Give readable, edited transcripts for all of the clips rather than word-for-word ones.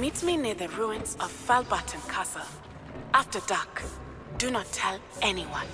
Meet me near the ruins of Falbaton Castle. After dark. Do not tell anyone.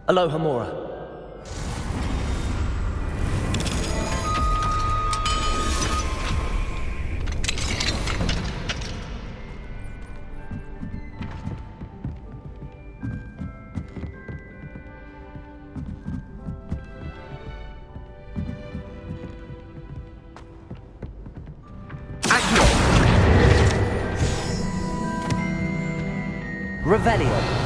Aloha Mora. Revelio.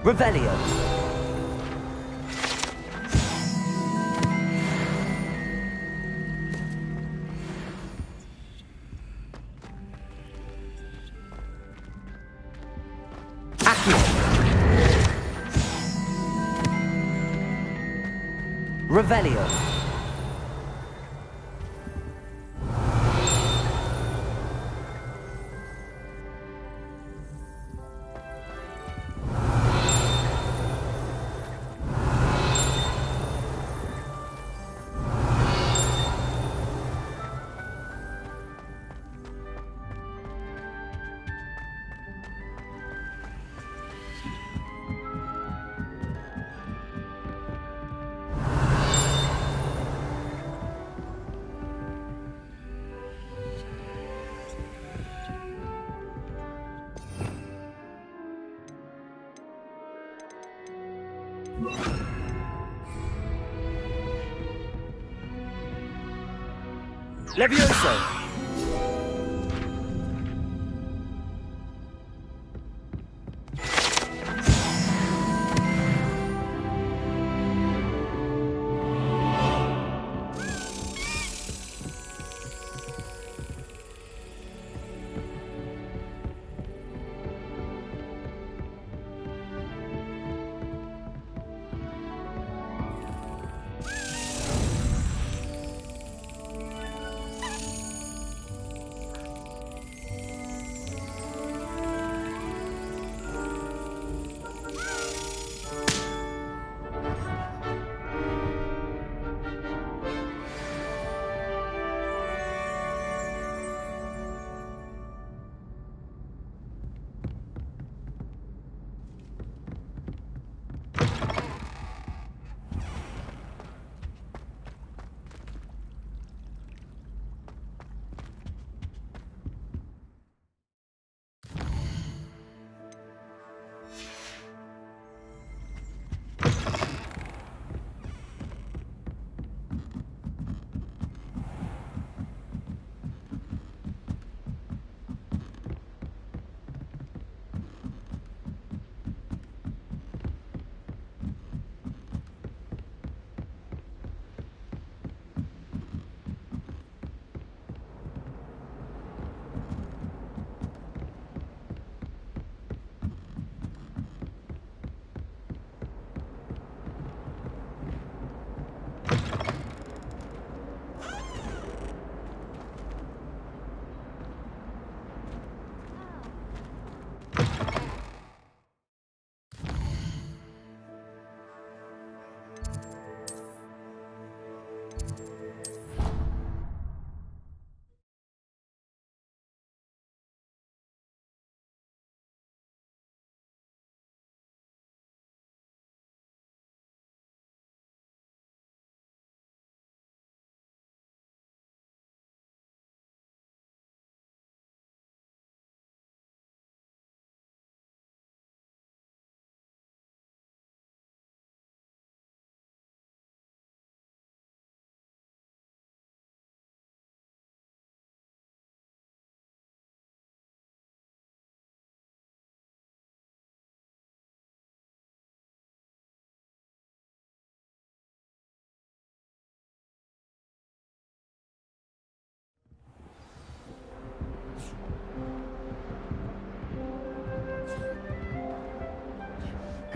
Revelio. Accio. Revelio. Levioso!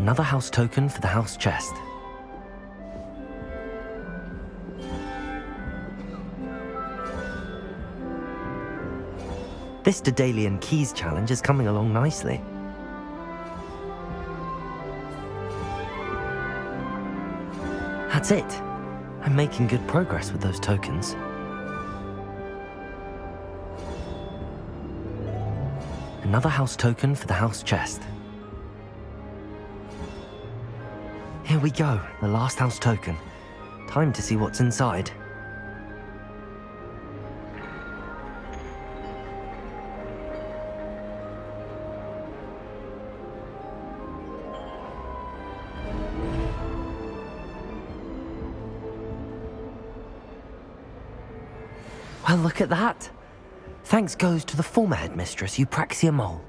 Another house token for the house chest. This Daedalian Keys challenge is coming along nicely. That's it. I'm making good progress with those tokens. Another house token for the house chest. Here we go, the last house token. Time to see what's inside. Well, look at that. Thanks goes to the former headmistress, Eupraxia Mole.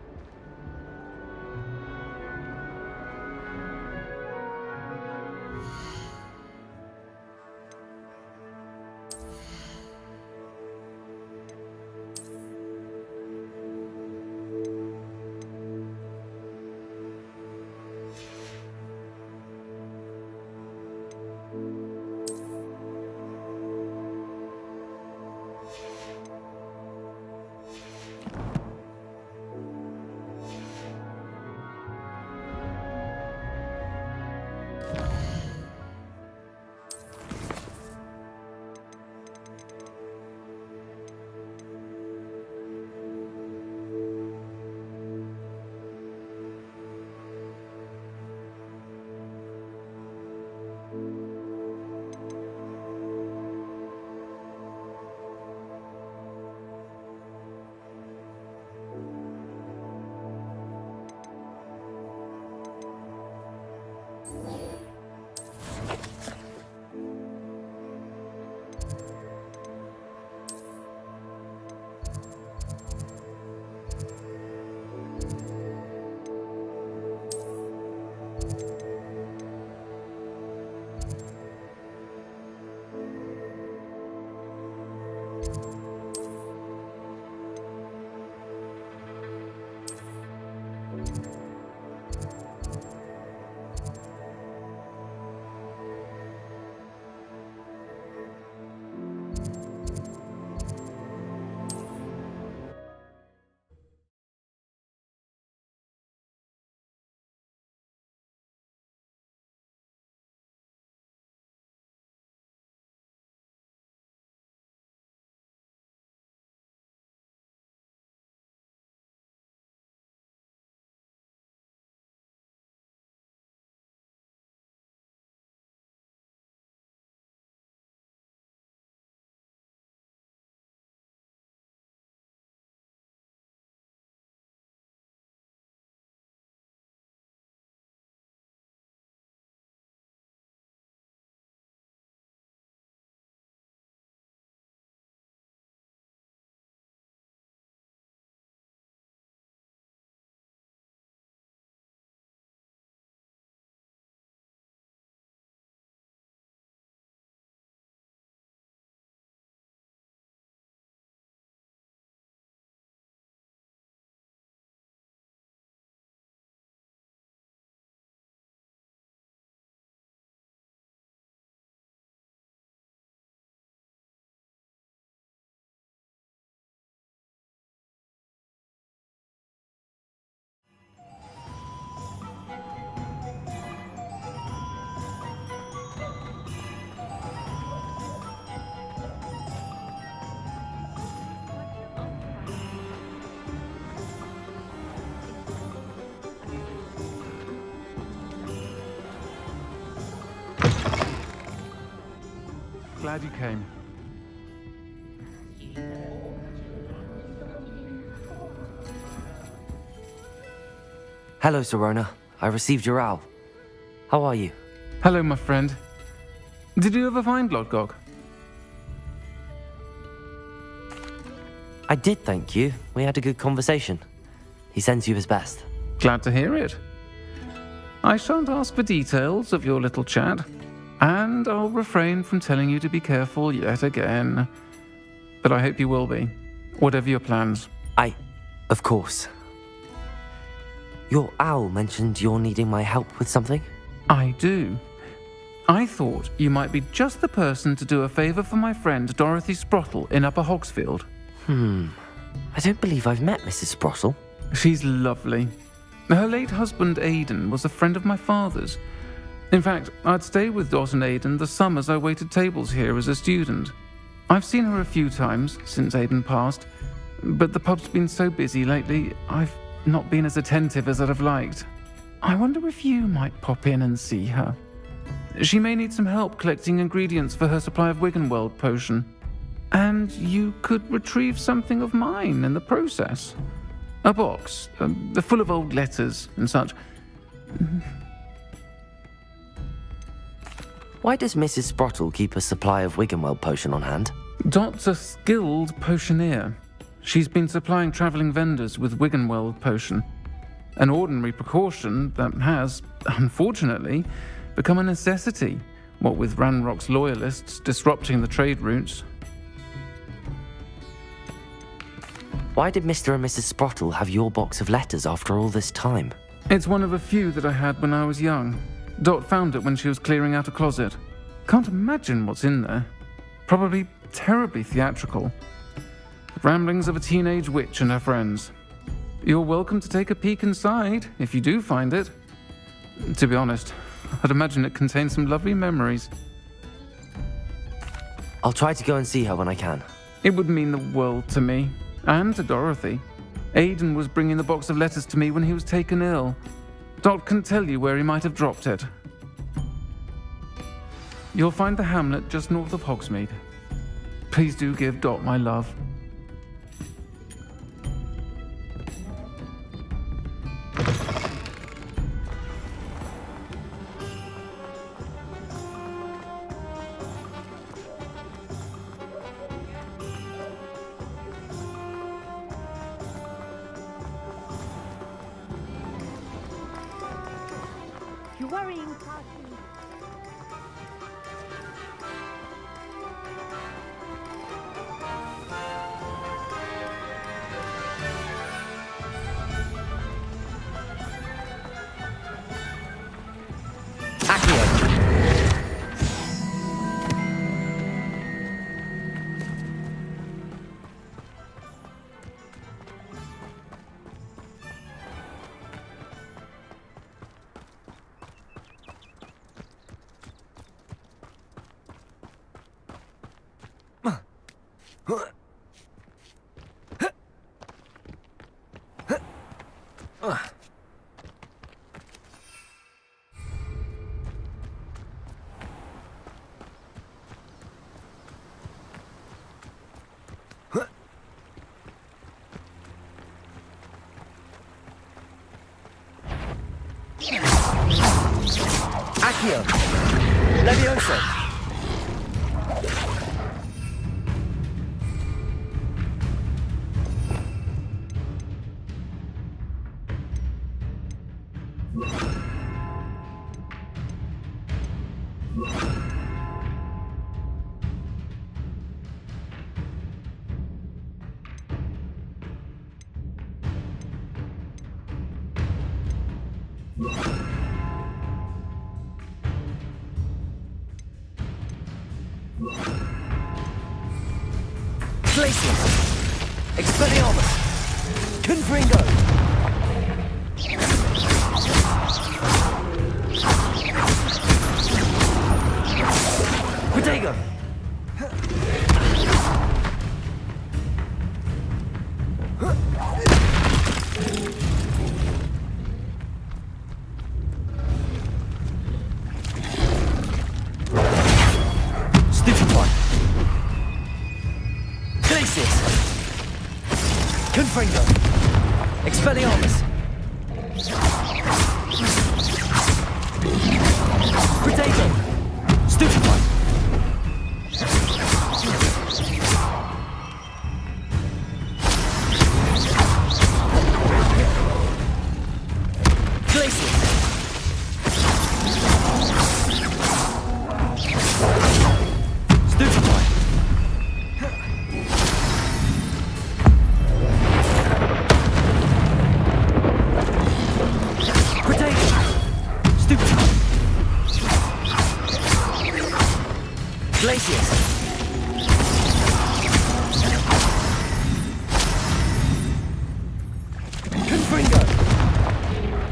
glad you came. Hello, Serona. I received your owl. How are you? Hello, my friend. Did you ever find Lodgok? I did, thank you. We had a good conversation. He sends you his best. Glad to hear it. I shan't ask for details of your little chat, and I'll refrain from telling you to be careful yet again. But I hope you will be, whatever your plans. Of course. Your owl mentioned you're needing my help with something? I do. I thought you might be just the person to do a favour for my friend Dorothy Sprottle in Upper Hogsfield. I don't believe I've met Mrs. Sprottle. She's lovely. Her late husband Aidan was a friend of my father's. In fact, I'd stayed with Dot and Aidan the summers I waited tables here as a student. I've seen her a few times since Aidan passed, but the pub's been so busy lately, I've not been as attentive as I'd have liked. I wonder if you might pop in and see her. She may need some help collecting ingredients for her supply of Wiggenweld potion. And you could retrieve something of mine in the process. A box, full of old letters and such. Why does Mrs. Sprottle keep a supply of Wiggenweld potion on hand? Dot's a skilled potioneer. She's been supplying travelling vendors with Wiggenweld potion. An ordinary precaution that has, unfortunately, become a necessity, what with Ranrock's loyalists disrupting the trade routes. Why did Mr. and Mrs. Sprottle have your box of letters after all this time? It's one of a few that I had when I was young. Dot found it when she was clearing out a closet. Can't imagine what's in there. Probably terribly theatrical. The ramblings of a teenage witch and her friends. You're welcome to take a peek inside, if you do find it. To be honest, I'd imagine it contains some lovely memories. I'll try to go and see her when I can. It would mean the world to me. And to Dorothy. Aidan was bringing the box of letters to me when he was taken ill. Dot can tell you where he might have dropped it. You'll find the hamlet just north of Hogsmeade. Please do give Dot my love. You're worrying, Party. Accio! Levioso! Glacius! Expelliarmus! Confringo! Protego! Stupefy! Glacius! Confringo! Expelliarmus! Potato! Stupefy! Glacius! Stupefy! Potato! Stupefy! Glacius! Confringo!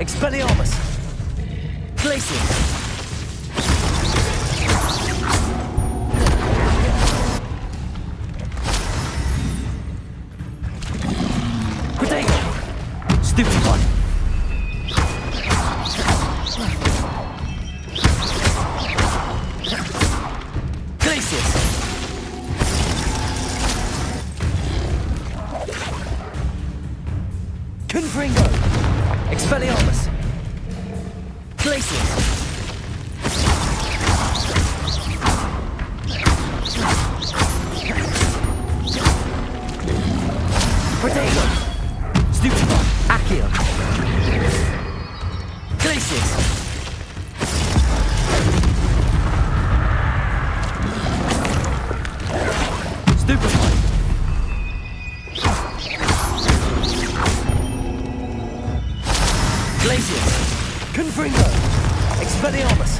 Expelliarmus! Glacius! Potato! Stupefy! Glacius! Confringo! Expelliarmus! Glacius! Potato! Stupefy! Accio! Glacius! Stupefy! Glacius! Confringo! Expelliarmus!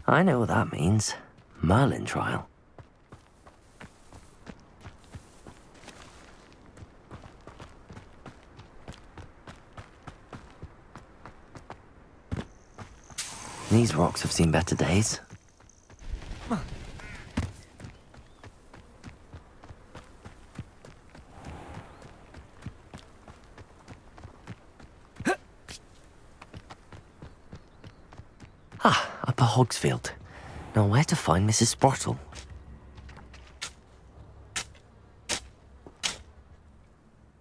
I know what that means. Merlin trial. These rocks have seen better days. Ah, Upper Hogsfield. Now where to find Mrs. Sprottle?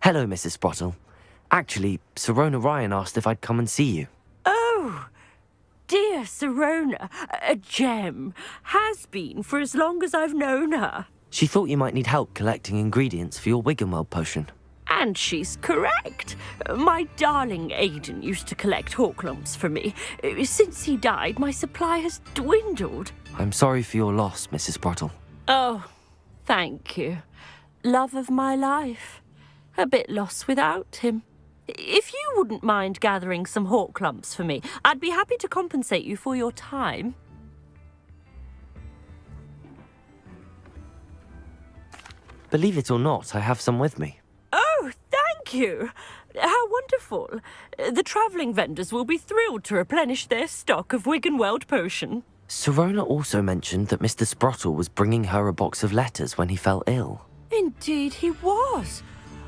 Hello, Mrs. Sprottle. Actually, Sirona Ryan asked if I'd come and see you. Oh, dear Sirona, a gem. Has been for as long as I've known her. She thought you might need help collecting ingredients for your Wiggenweld potion. And she's correct. My darling Aidan used to collect hawklumps for me. Since he died, my supply has dwindled. I'm sorry for your loss, Mrs. Sprottle. Oh, thank you. Love of my life. A bit lost without him. If you wouldn't mind gathering some hawklumps for me, I'd be happy to compensate you for your time. Believe it or not, I have some with me. Oh, thank you. How wonderful. The travelling vendors will be thrilled to replenish their stock of Wiggenweld potion. Sirona also mentioned that Mr. Sprottle was bringing her a box of letters when he fell ill. Indeed he was.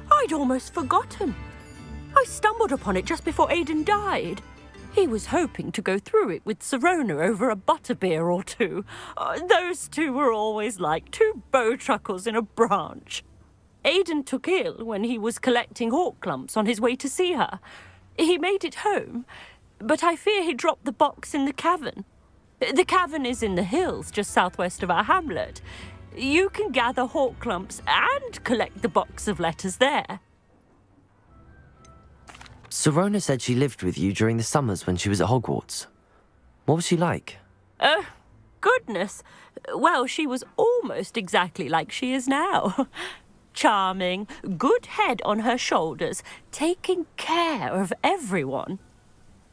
I'd almost forgotten. I stumbled upon it just before Aidan died. He was hoping to go through it with Sirona over a butterbeer or two. Those two were always like two bowtruckles in a branch. Aidan took ill when he was collecting hawklumps on his way to see her. He made it home, but I fear he dropped the box in the cavern. The cavern is in the hills just southwest of our hamlet. You can gather hawklumps and collect the box of letters there. Sirona said she lived with you during the summers when she was at Hogwarts. What was she like? Oh, goodness. Well, she was almost exactly like she is now. Charming, good head on her shoulders, taking care of everyone.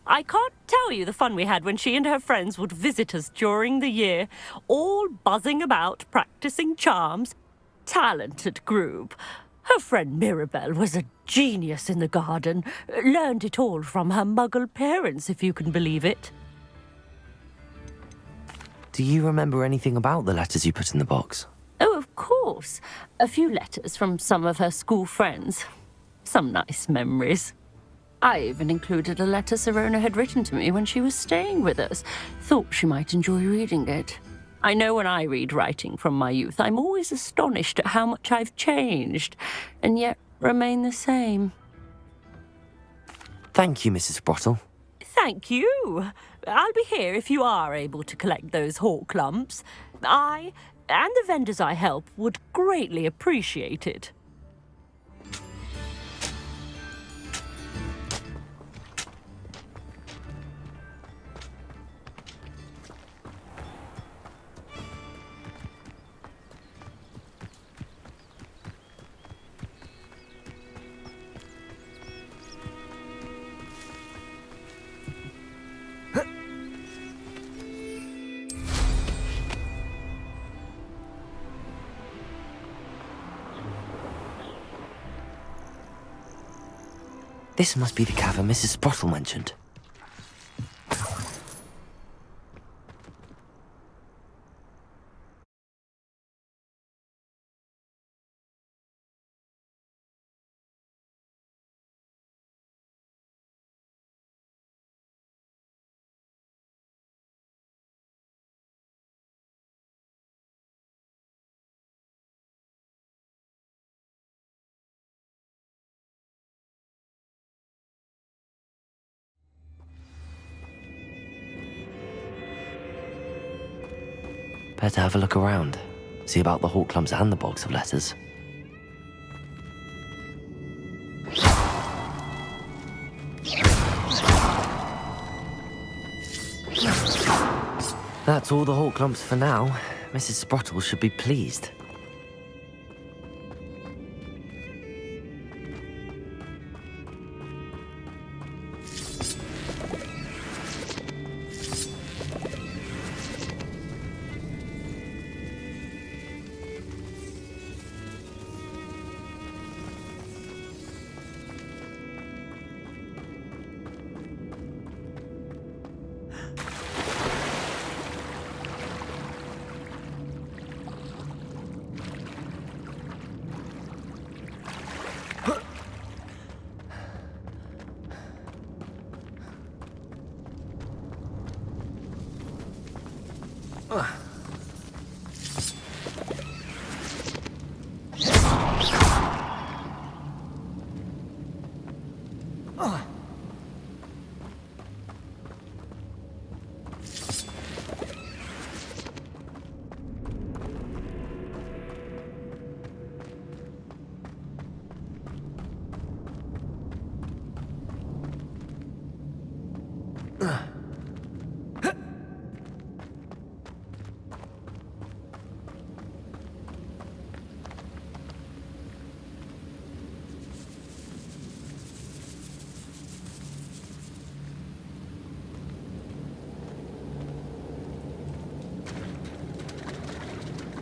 I can't tell you the fun we had when she and her friends would visit us during the year, all buzzing about, practicing charms. Talented group. Her friend Mirabelle was a genius in the garden. Learned it all from her muggle parents, if you can believe it. Do you remember anything about the letters you put in the box? Oh, of course. A few letters from some of her school friends. Some nice memories. I even included a letter Sirona had written to me when she was staying with us. Thought she might enjoy reading it. I know when I read writing from my youth, I'm always astonished at how much I've changed, and yet remain the same. Thank you, Mrs. Sprottle. Thank you. I'll be here if you are able to collect those hawk lumps. I, and the vendors I help, would greatly appreciate it. This must be the cavern Mrs. Sprottle mentioned. Better have a look around. See about the hawk clumps and the box of letters. That's all the hawk clumps for now. Mrs. Sprottle should be pleased.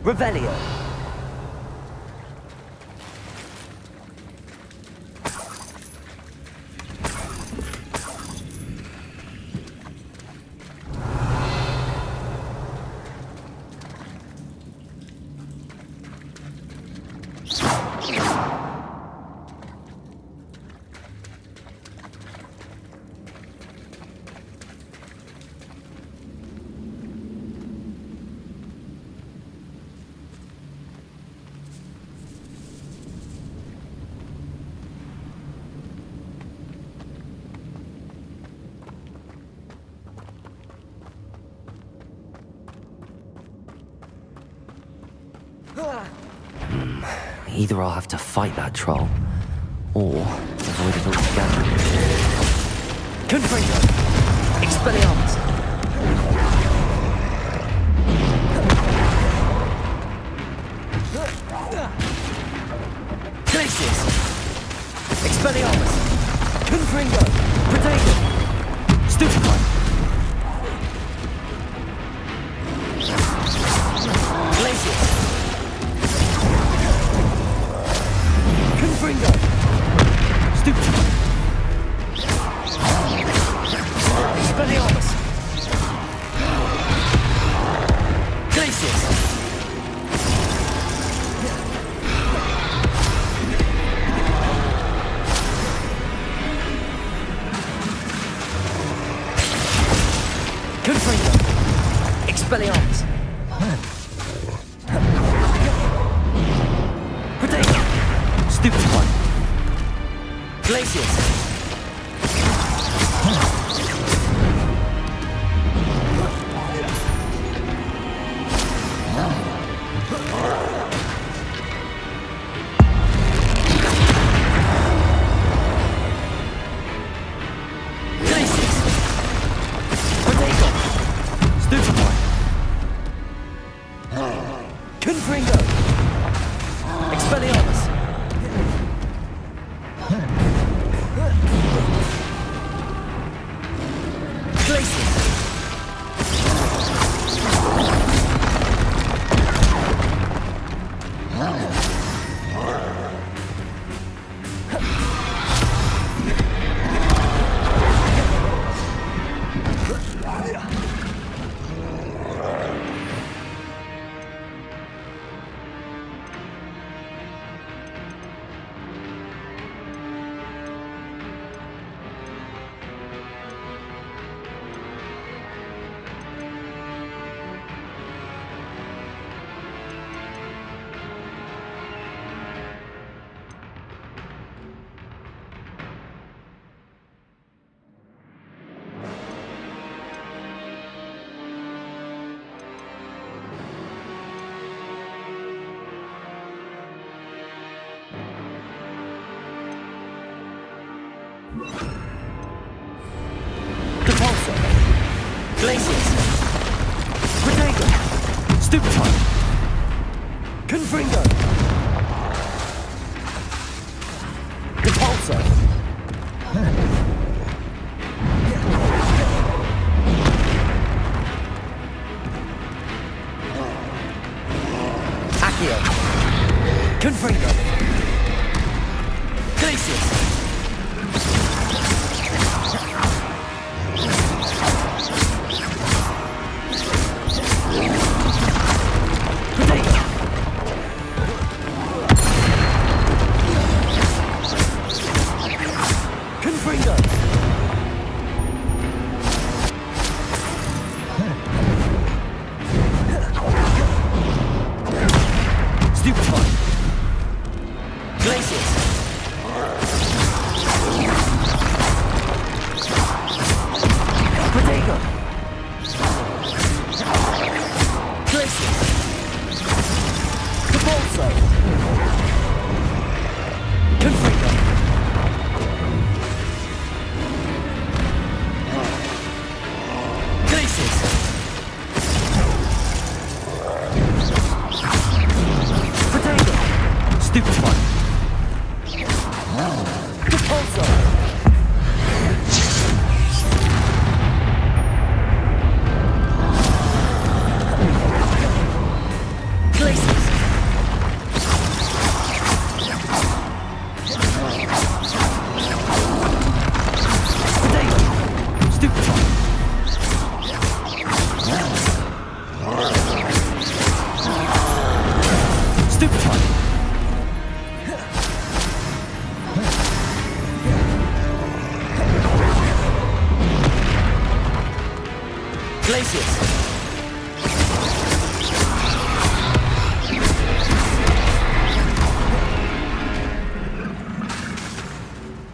Revelio. Either I'll have to fight that troll, or avoid it altogether. Confringo! Expelliarmus! Glacius! Expelliarmus! Confringo! Protego! Stupefy! Glacius! Confringo! Expelliarmus! Protego! Stupefy! Glacius! Depulso! Glacius! Protego! Stupefy! Confringo! Depulso! Accio! Confringo! Glacius!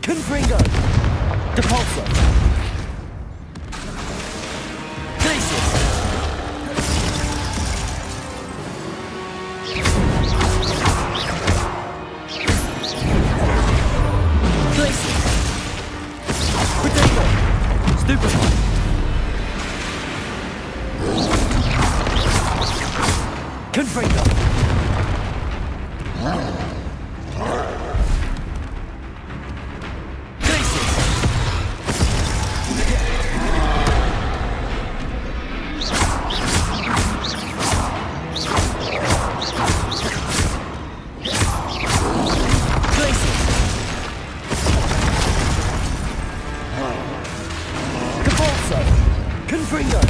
Confringo! Depulso! Glacius! Glacius! Protego! Stupefy! Confringo! Confringo!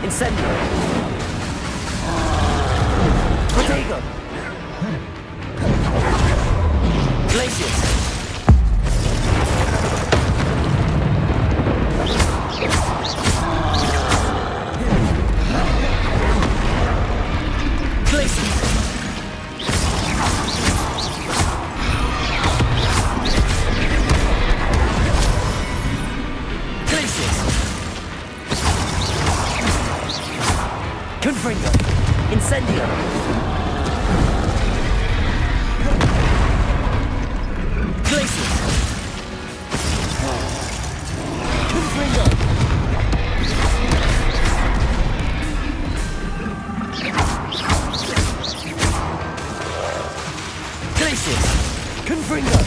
Incendio! Protego! Glacius! Confringo! Incendio! Glacius! Confringo! Glacius! Confringo!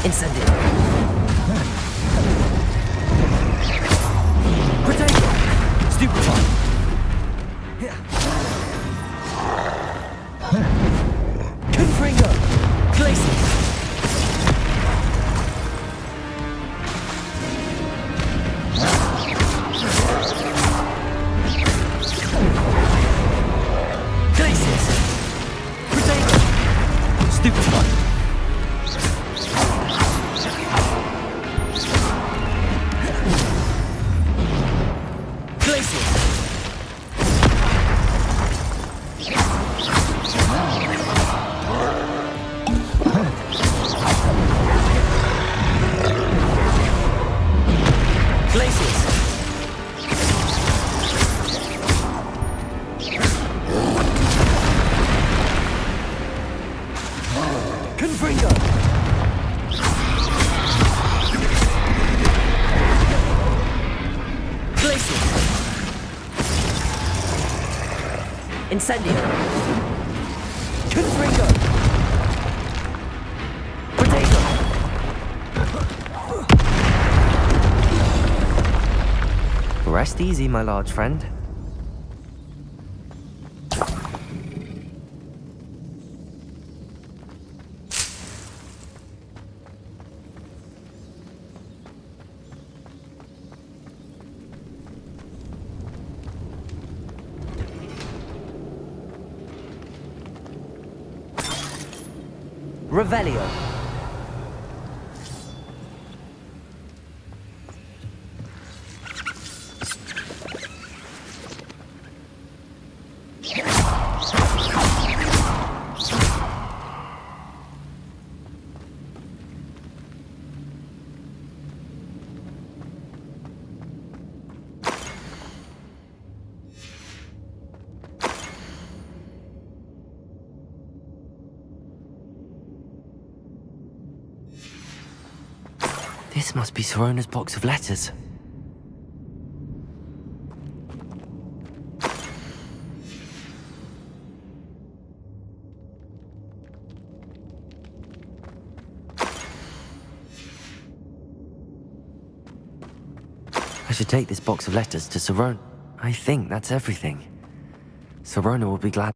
Incendio! Protego! Stupefy! Confringo! Glacius! Glacius! Protego! Stupefy! Glacius! Glacius! Confringo! Glacius! Incendio! Confringo! Protego! Rest easy, my large friend. Revelio. This must be Sirona's box of letters. I should take this box of letters to Sirona. I think that's everything. Sirona will be glad.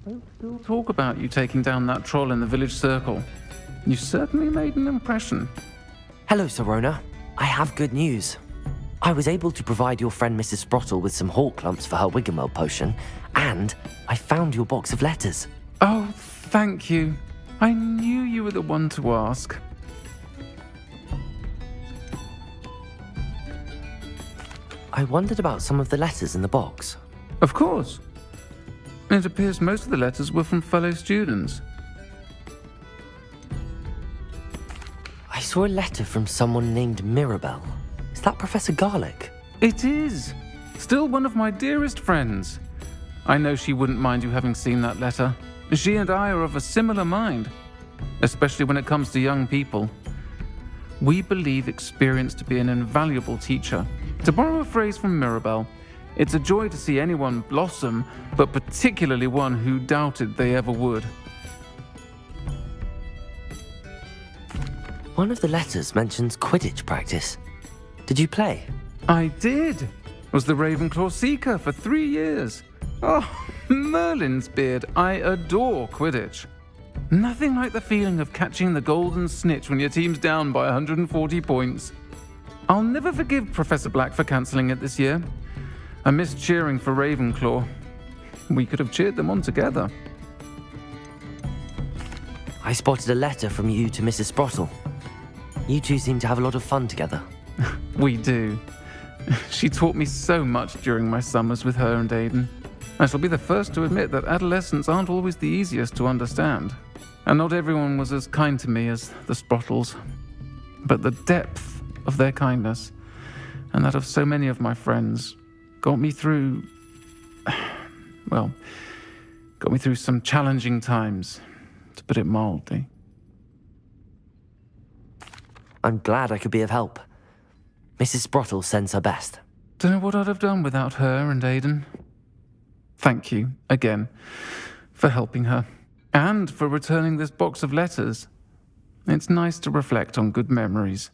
Still talk about you taking down that troll in the village circle. You certainly made an impression. Hello, Sirona. I have good news. I was able to provide your friend Mrs. Sprottle with some hawk lumps for her Wiggenweld potion, and I found your box of letters. Oh, thank you. I knew you were the one to ask. I wondered about some of the letters in the box. Of course. It appears most of the letters were from fellow students. I saw a letter from someone named Mirabelle. Is that Professor Garlick? It is. Still one of my dearest friends. I know she wouldn't mind you having seen that letter. She and I are of a similar mind, especially when it comes to young people. We believe experience to be an invaluable teacher. To borrow a phrase from Mirabelle, it's a joy to see anyone blossom, but particularly one who doubted they ever would. One of the letters mentions Quidditch practice. Did you play? I did. Was the Ravenclaw Seeker for 3 years. Oh, Merlin's beard, I adore Quidditch. Nothing like the feeling of catching the golden snitch when your team's down by 140 points. I'll never forgive Professor Black for cancelling it this year. I missed cheering for Ravenclaw. We could have cheered them on together. I spotted a letter from you to Mrs. Sprottle. You two seem to have a lot of fun together. We do. She taught me so much during my summers with her and Aidan. I shall be the first to admit that adolescents aren't always the easiest to understand. And not everyone was as kind to me as the Sprottles. But the depth of their kindness, and that of so many of my friends, got me through some challenging times, to put it mildly. I'm glad I could be of help. Mrs. Sprottle sends her best. Don't know what I'd have done without her and Aidan. Thank you, again, for helping her, and for returning this box of letters. It's nice to reflect on good memories.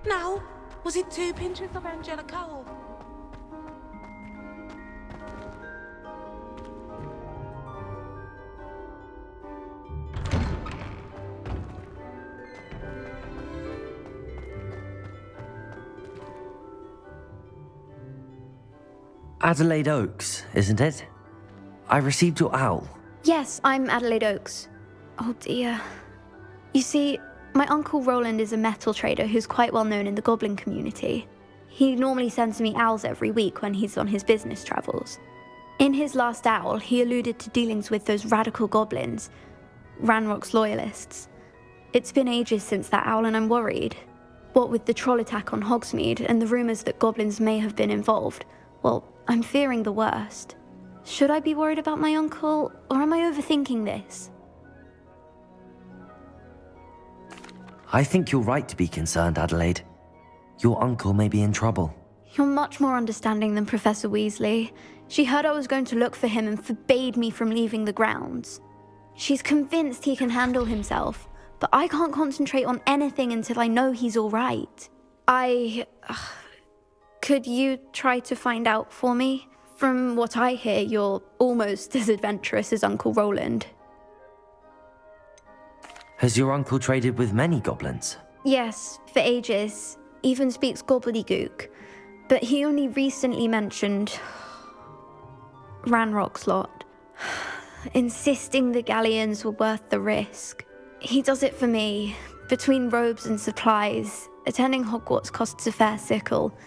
Now, was it 2 pinches of Angelica or... Adelaide Oaks, isn't it? I received your owl. Yes, I'm Adelaide Oaks. Oh dear. You see, my uncle Roland is a metal trader who's quite well known in the goblin community. He normally sends me owls every week when he's on his business travels. In his last owl, he alluded to dealings with those radical goblins, Ranrock's loyalists. It's been ages since that owl and I'm worried. What with the troll attack on Hogsmeade and the rumours that goblins may have been involved, well, I'm fearing the worst. Should I be worried about my uncle, or am I overthinking this? I think you're right to be concerned, Adelaide. Your uncle may be in trouble. You're much more understanding than Professor Weasley. She heard I was going to look for him and forbade me from leaving the grounds. She's convinced he can handle himself, but I can't concentrate on anything until I know he's all right. Could you try to find out for me? From what I hear, you're almost as adventurous as Uncle Roland. Has your uncle traded with many goblins? Yes, for ages. Even speaks gobbledygook. But he only recently mentioned Ranrock's lot, insisting the galleons were worth the risk. He does it for me. Between robes and supplies, attending Hogwarts costs a fair sickle.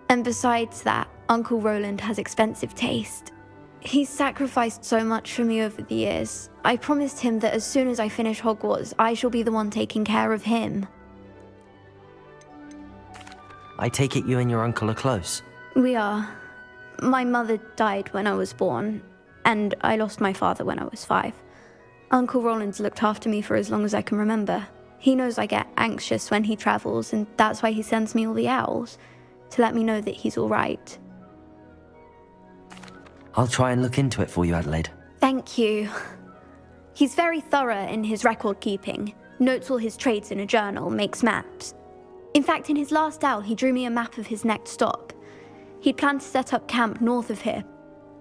And besides that, Uncle Roland has expensive taste. He's sacrificed so much for me over the years. I promised him that as soon as I finish Hogwarts, I shall be the one taking care of him. I take it you and your uncle are close. We are. My mother died when I was born, and I lost my father when I was 5. Uncle Roland's looked after me for as long as I can remember. He knows I get anxious when he travels, and that's why he sends me all the owls, to let me know that he's all right. I'll try and look into it for you, Adelaide. Thank you. He's very thorough in his record keeping, notes all his trades in a journal, makes maps. In fact, in his last owl, he drew me a map of his next stop. He'd planned to set up camp north of here.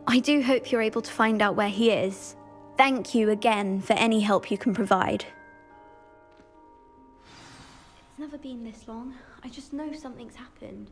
I do hope you're able to find out where he is. Thank you again for any help you can provide. It's never been this long. I just know something's happened.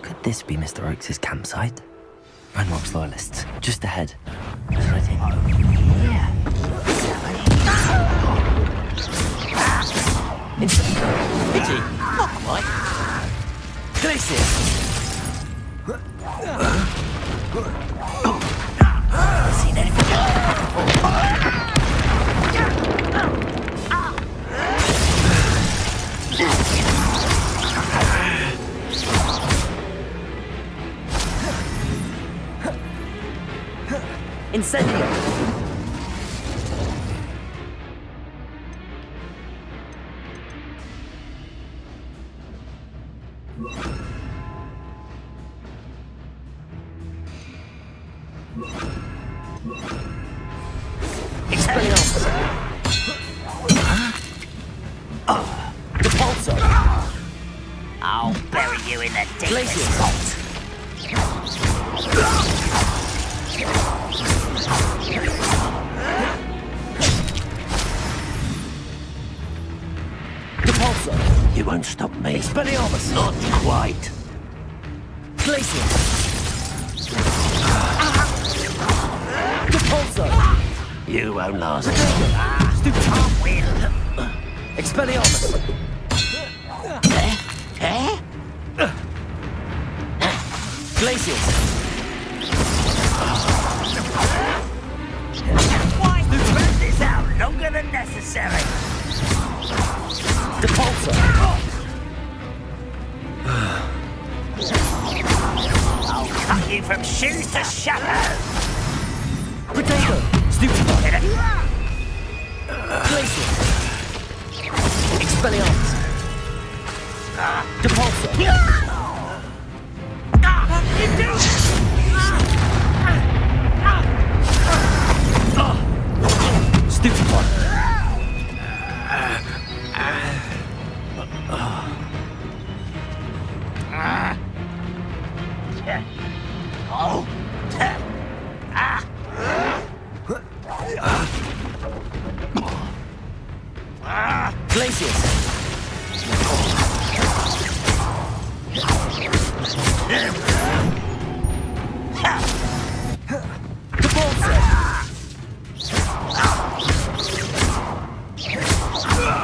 Could this be Mr. Oakes' campsite? Ranrock's loyalists, just ahead. Is it ready? Yeah. Itchy. Not quite. Glacier. Seen anything Incendio! Expelliarmus! Default! I'll bury you in the deepest Glacius. vault. Depulso. You won't stop me. Expelliarmus. Not quite. Glacius. Depulso. You won't last. Stupid. I will. Expelliarmus. Eh? Glacius. Why spread this out longer than necessary? Depulso. I'll cut you from shoes to shadow. Potato. Stupid. Glacius. Expelliarmus. Depulso. Stupid one. Oh. Glacius.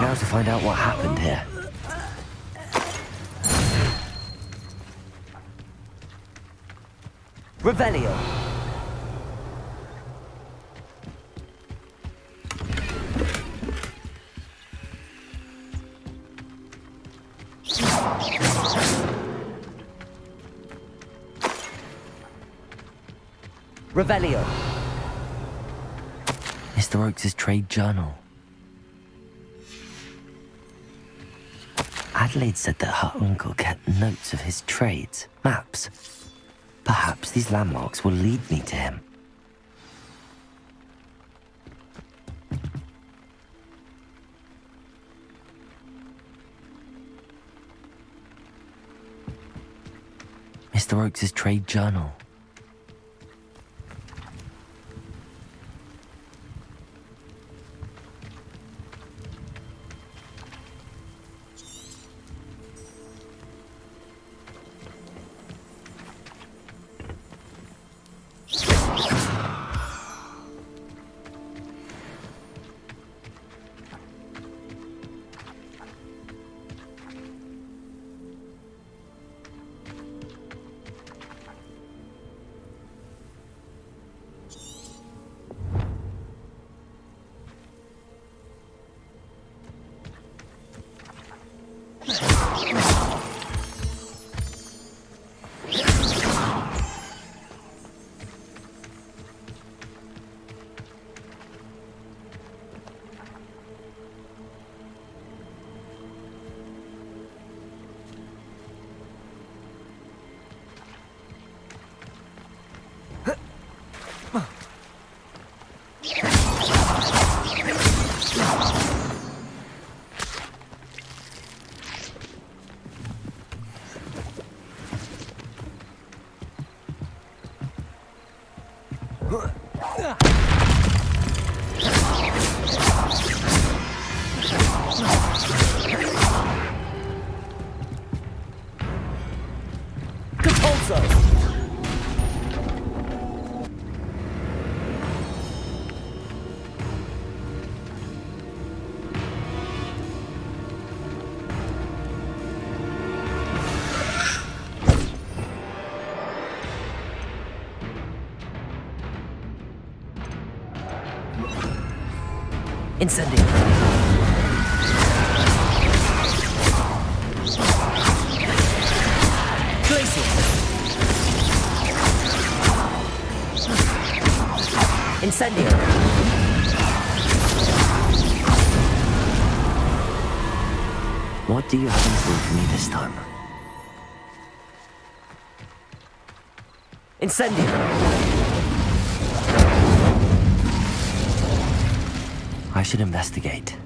Now to find out what happened here. Revelio. Revelio. Mr. Oakes' trade journal. Adelaide said that her uncle kept notes of his trades, maps. Perhaps these landmarks will lead me to him. Mr. Oakes' trade journal. Incendio. Glacius. Incendio. What do you have in store for me this time? Incendio. I should investigate.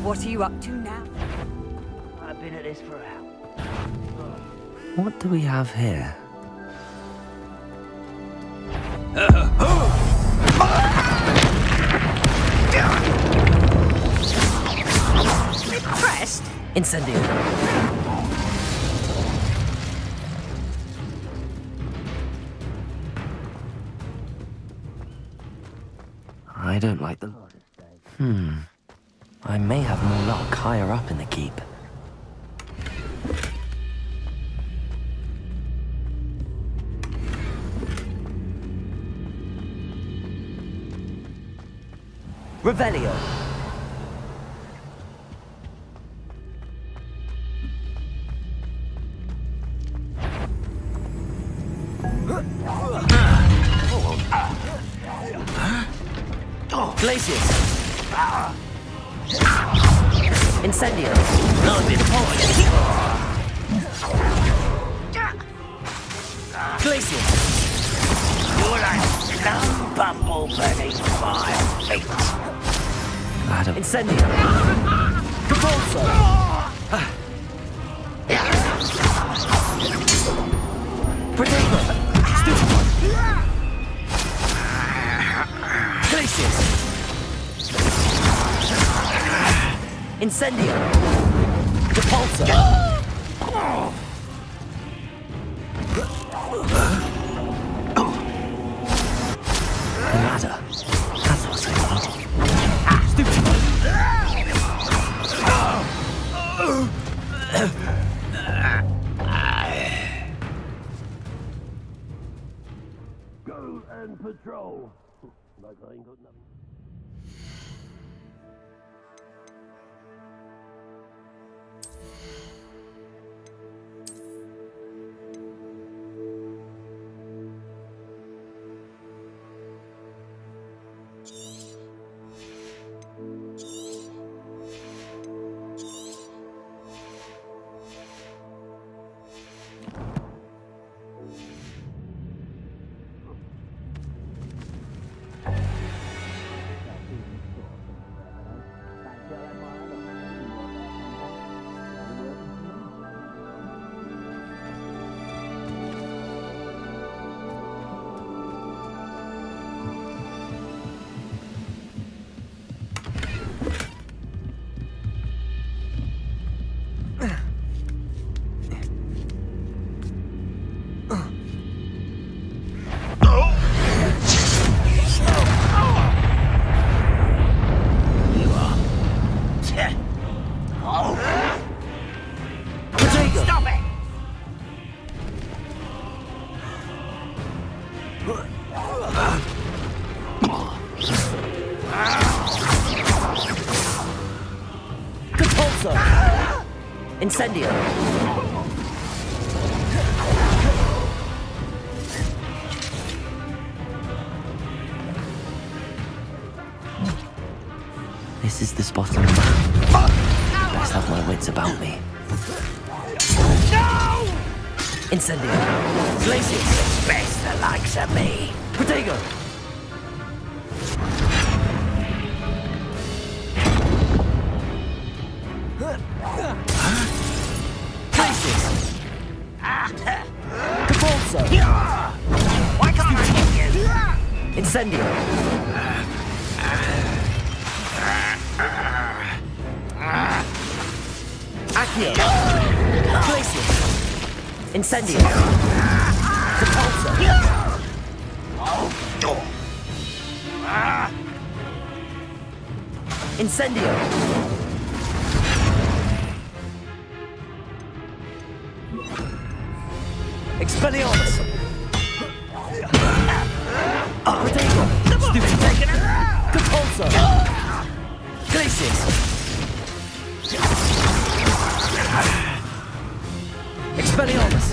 What are you up to now? I've been at this for hours. What do we have here? Impressed? Incendio. I don't like the... I may have more luck higher up in the keep. Revelio. Glacius. Incendio. Glacius. You're like some bumble burning fire feet. Adam. Incendio. Propulso. Protego. Stupid. Glacius. Incendio. Propulso. Ladder. That's what's I need. Stupid. Go and patrol. Like I ain't got nothing. Incendio. This is the spot on the map. Best have my wits about me. No! Incendio. Glacius. Best the likes of me. Protego. Why can't I hit you? Incendio. Accio. Glacius. Incendio. Propulsor. Incendio. Expelliarmus. Protego. Stupid. Propulsor. Glacius. Expelliarmus.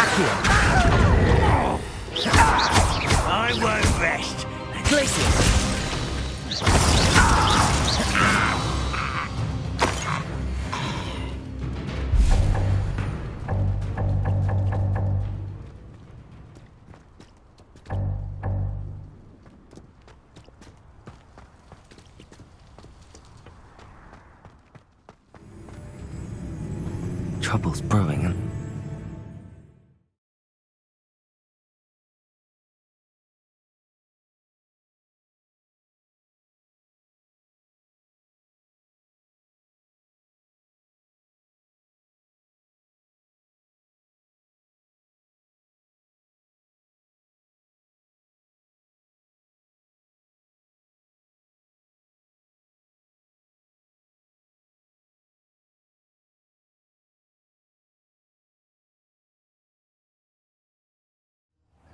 Accio. I won't rest. Glacius. trouble's brewing and...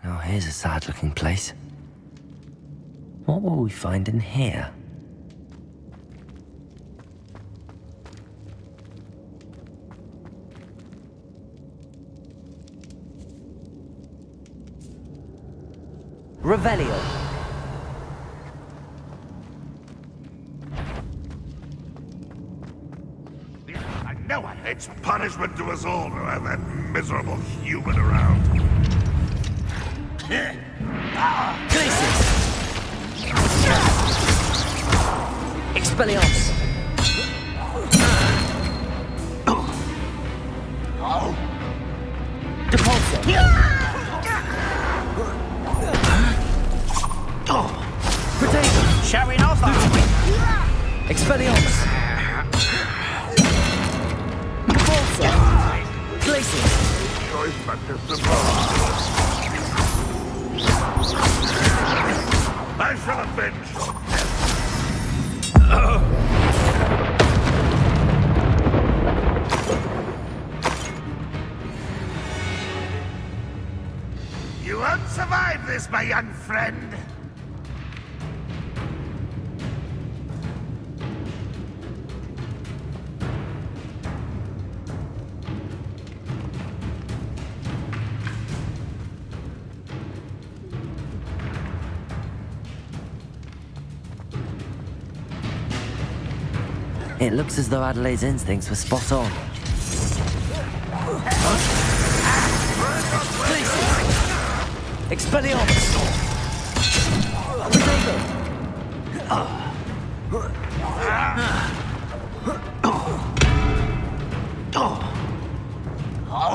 Oh, here's a sad-looking place. What will we find in here? Revelio. I know it. It's punishment to us all to have that miserable human around. Glacius! Expelliarmus! Depulso! Protego! Showing off, are we? Expelliarmus! Depulso! Glacius! Choice but to survive. I shall avenge your death. You won't survive this, my young friend. It looks as though Adelaide's instincts were spot on. Expelliarmus! Protego!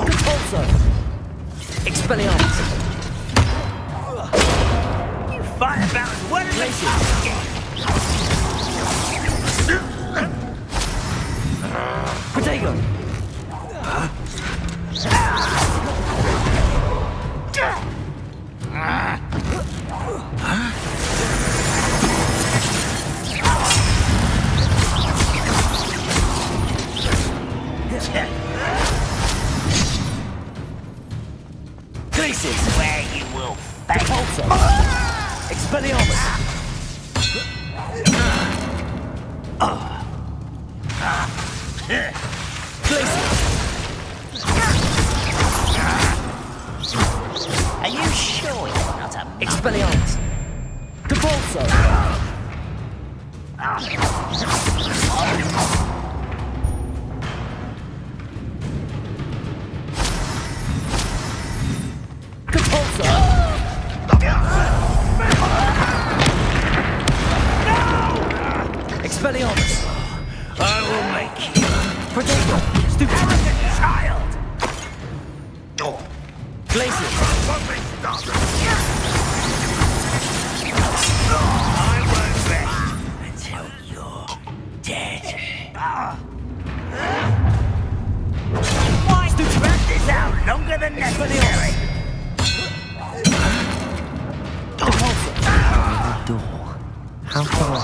Depulso! Expelliarmus! You fight about as well as a pumpkin. Protego! Glacius! Where you will fail. Depulso! Expelliarmus! Are you sure you're not a Expelliarmus! Depulso! Depulso! Expelliarmus! I will make you. Protego! Stupid! Child! Glacius! I won't rest until you're dead. Why drag this out longer than necessary? Door. How far?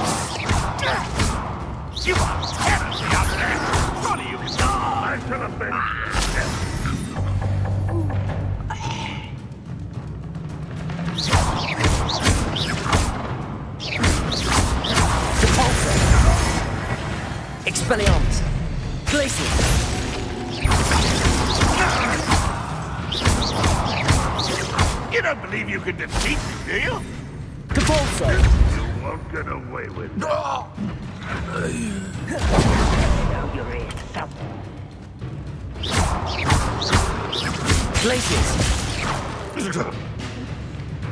You are terribly up there. What are you I shall avenge your death. Depulso! Expelliarmus! Glacius! You don't believe you can defeat me, do you? Depulso! You won't get away with it. You're here somewhere. Glacius!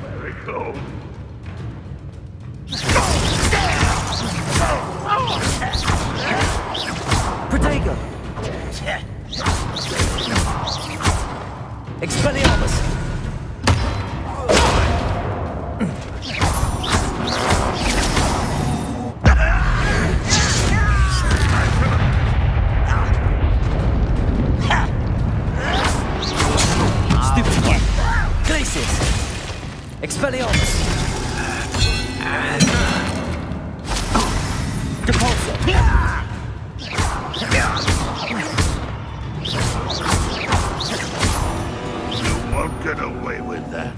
Very close. Protego! Expelliarmus! Stupid one! Glacius! Expelliarmus! Depulso! You won't get away with that.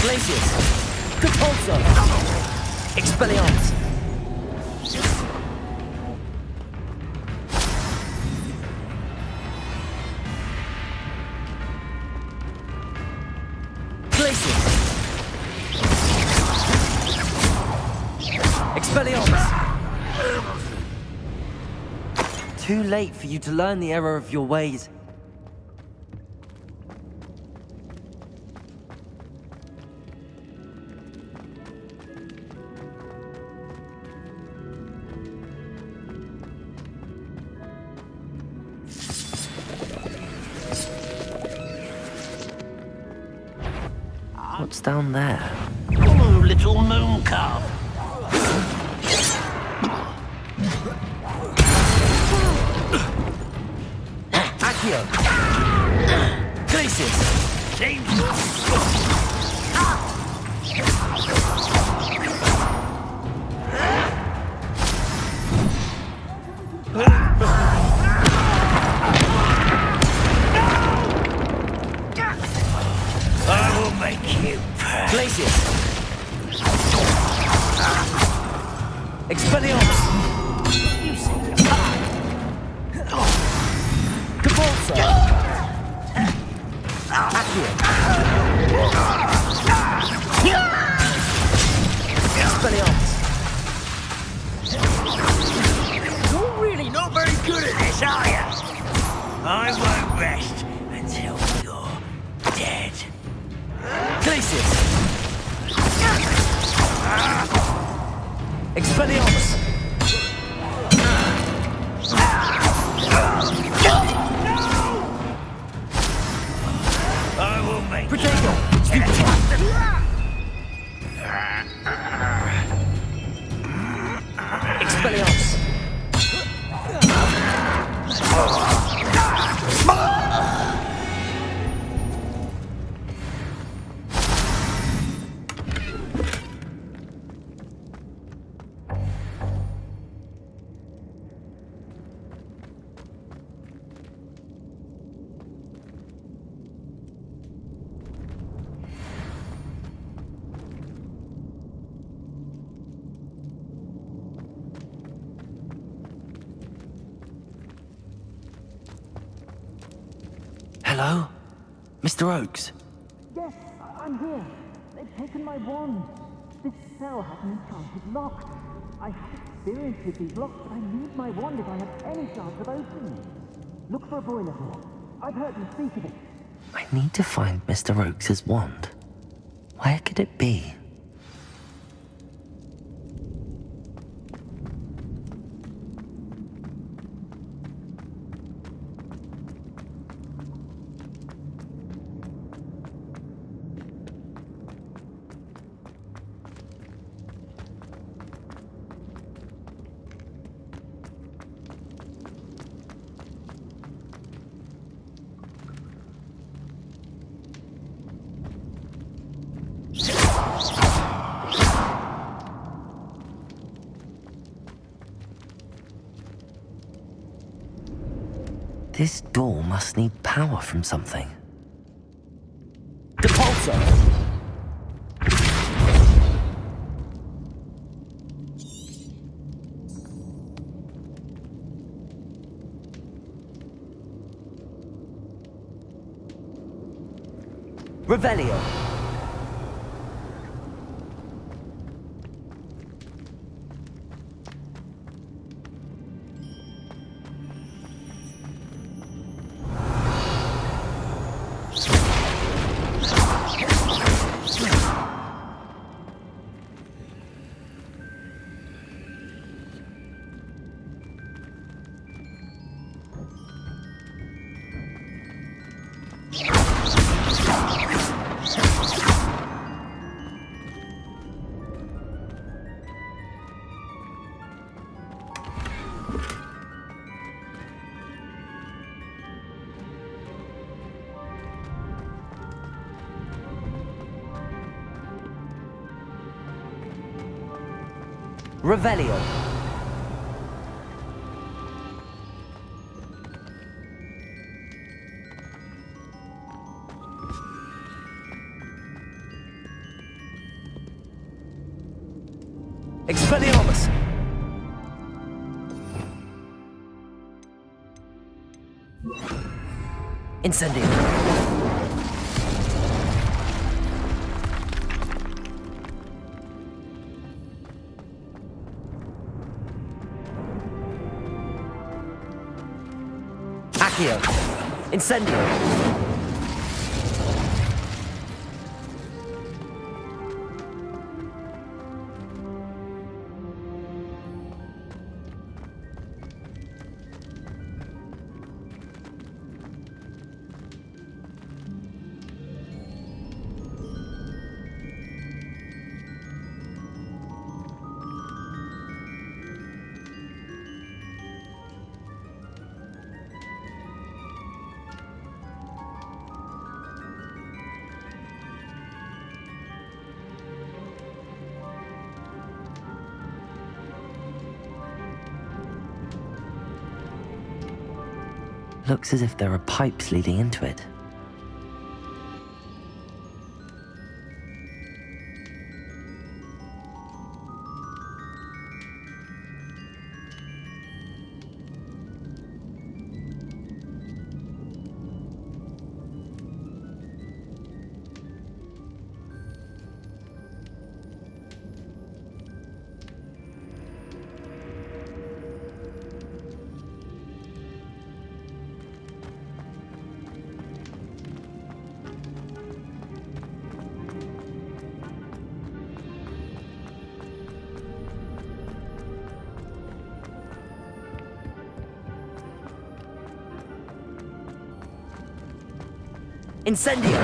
Glacius! Depulso! Expelliarmus! Glacius! Expelliarmus! Too late for you to learn the error of your ways. What's down there? Oh, little moon calf. Accio! Glacius! I will make you pay. Glacius! Expelliarmus! Depulso! Accio! Expelliarmus! You're really not very good at this, are you? I won't rest until you're dead. Glacius! Expelliarmus! I will make Potato! Expelliarmus! Hello? Mr. Oakes? Yes, I'm here. They've taken my wand. This cell has an enchanted lock. I have experience with these locks, but I need my wand if I have any chance of opening it. Look for a boiler door. I've heard them speak of it. I need to find Mr. Oakes' wand. Where could it be? This door must need power from something. Depulso! Revelio! Revelio. Expelliarmus! Incendio. Accio. Incendio. Looks as if there are pipes leading into it. Incendio!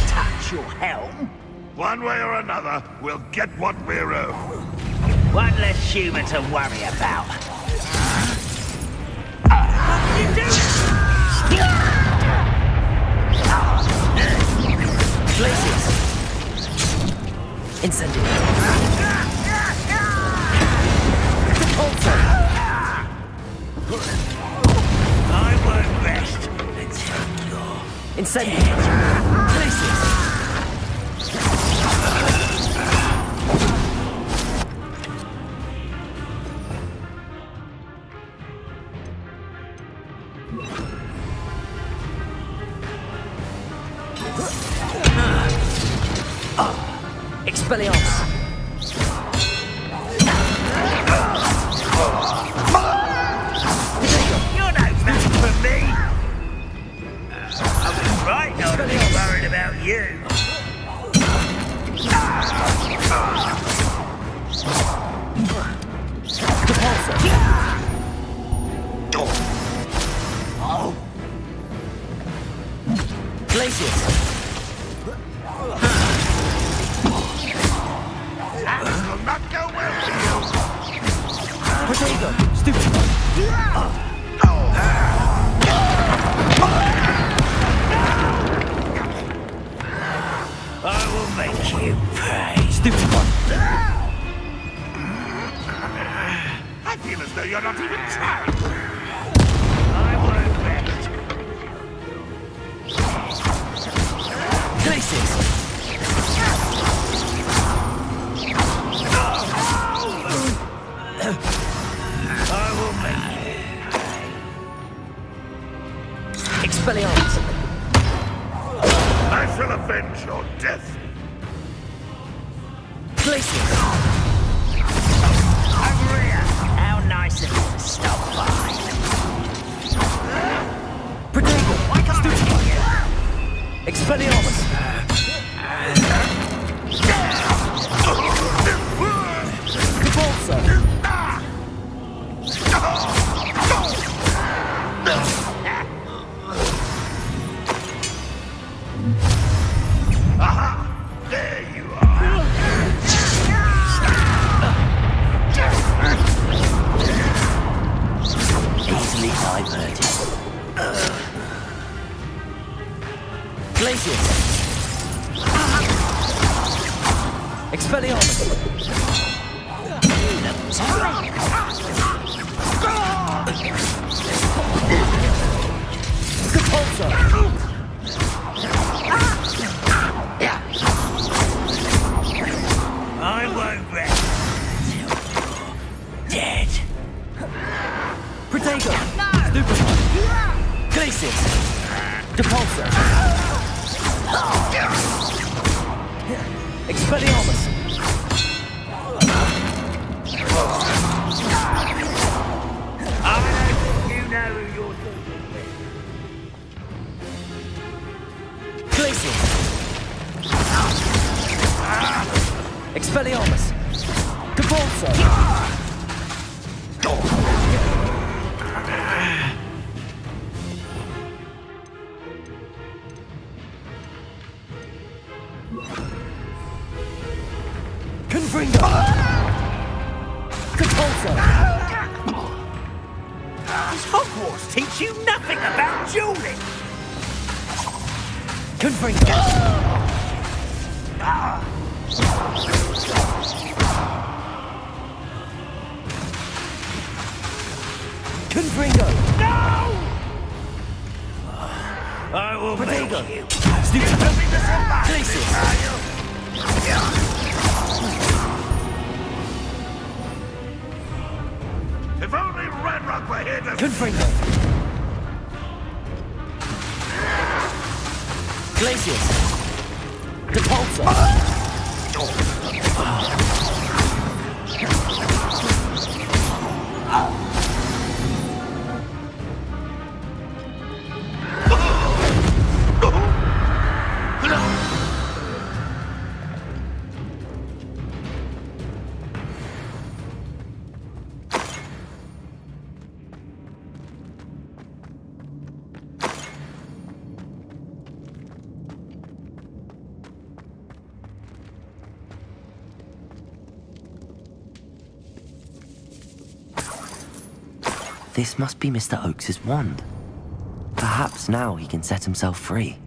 Touch your helm? One way or another, we'll get what we're owed. One less human to worry about. Places! Incendio! Repulsor! I won't rest until you're Incendio! Places! Expelliarmus! You're no match for me! I was right not to be worried about you. Glacius! This will not go well for you. Potato! Stupid! I will make you pay. Stupid one! I feel as though you're not even trying. I won't rest. Glacius! I will make Expelliarmus! I shall avenge your death. Glacius! Over here. How nice of you to stop by. Potato! Why can't I hear you? Expelliarmus! Repulsor! Expelliarmus! Repulsor! I won't rest until you're dead. Protego! Stupefy! Glacius! Depulsor! Expelliarmus! I don't think you know who you're talking with. Glacius! Expelliarmus! Depulsor! Confringo! Depulsor! Does Hogwarts teach you nothing about dueling? Confringo! Confringo! No! I will Protego! make you. Stupefy! Glacius! If only Ranrock were here to... Confringo! Glacius! Depulsor! This must be Mr. Oakes's wand. Perhaps now he can set himself free.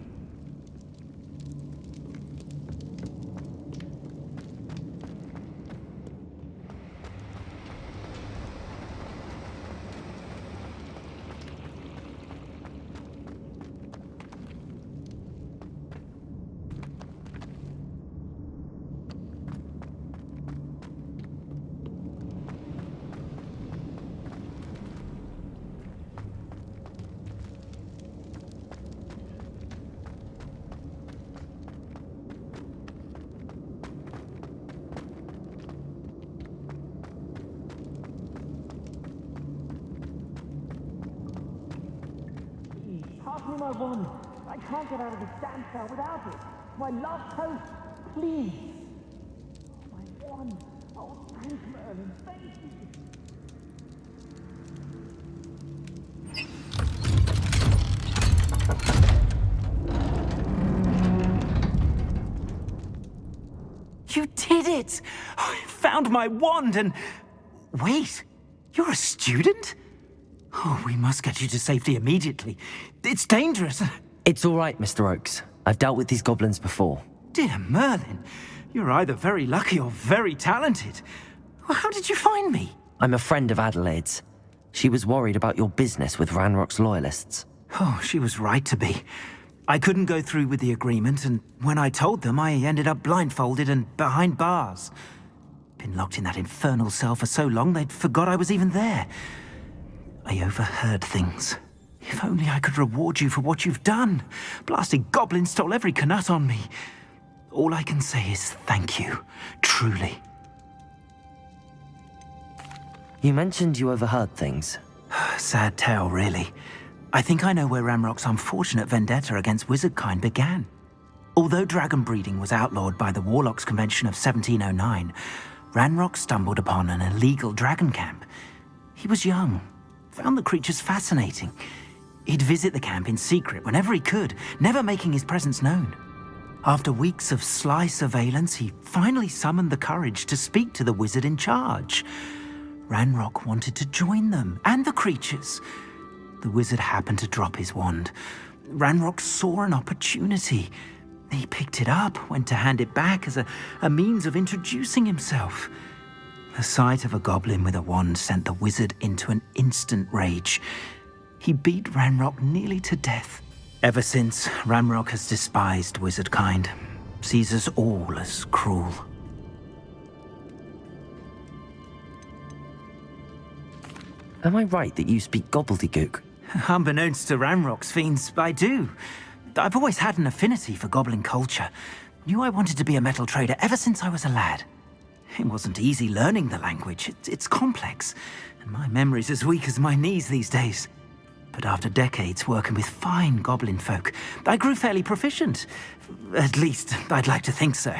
Pass me my wand. I can't get out of this damn cell without it. My last hope, please. My wand. Oh, thank Merlin, thank you. You did it! I found my wand and... Wait, you're a student? Oh, we must get you to safety immediately. It's dangerous. It's all right, Mr. Oakes. I've dealt with these goblins before. Dear Merlin, you're either very lucky or very talented. How did you find me? I'm a friend of Adelaide's. She was worried about your business with Ranrock's loyalists. Oh, she was right to be. I couldn't go through with the agreement, and when I told them, I ended up blindfolded and behind bars. Been locked in that infernal cell for so long, they'd forgot I was even there. I overheard things. If only I could reward you for what you've done. Blasted goblins stole every Knut on me. All I can say is thank you, truly. You mentioned you overheard things. Sad tale, really. I think I know where Ranrock's unfortunate vendetta against wizardkind began. Although dragon breeding was outlawed by the Warlocks Convention of 1709, Ranrock stumbled upon an illegal dragon camp. He was young, found the creatures fascinating. He'd visit the camp in secret whenever he could, never making his presence known. After weeks of sly surveillance, he finally summoned the courage to speak to the wizard in charge. Ranrock wanted to join them, and the creatures. The wizard happened to drop his wand. Ranrock saw an opportunity. He picked it up, went to hand it back as a means of introducing himself. The sight of a goblin with a wand sent the wizard into an instant rage. He beat Ranrock nearly to death. Ever since, Ranrock has despised wizard kind, sees us all as cruel. Am I right that you speak gobbledygook? Unbeknownst to Ranrock's fiends, I do. I've always had an affinity for goblin culture. Knew I wanted to be a metal trader ever since I was a lad. It wasn't easy learning the language. It's complex, and my memory's as weak as my knees these days. But after decades working with fine goblin folk, I grew fairly proficient. At least, I'd like to think so.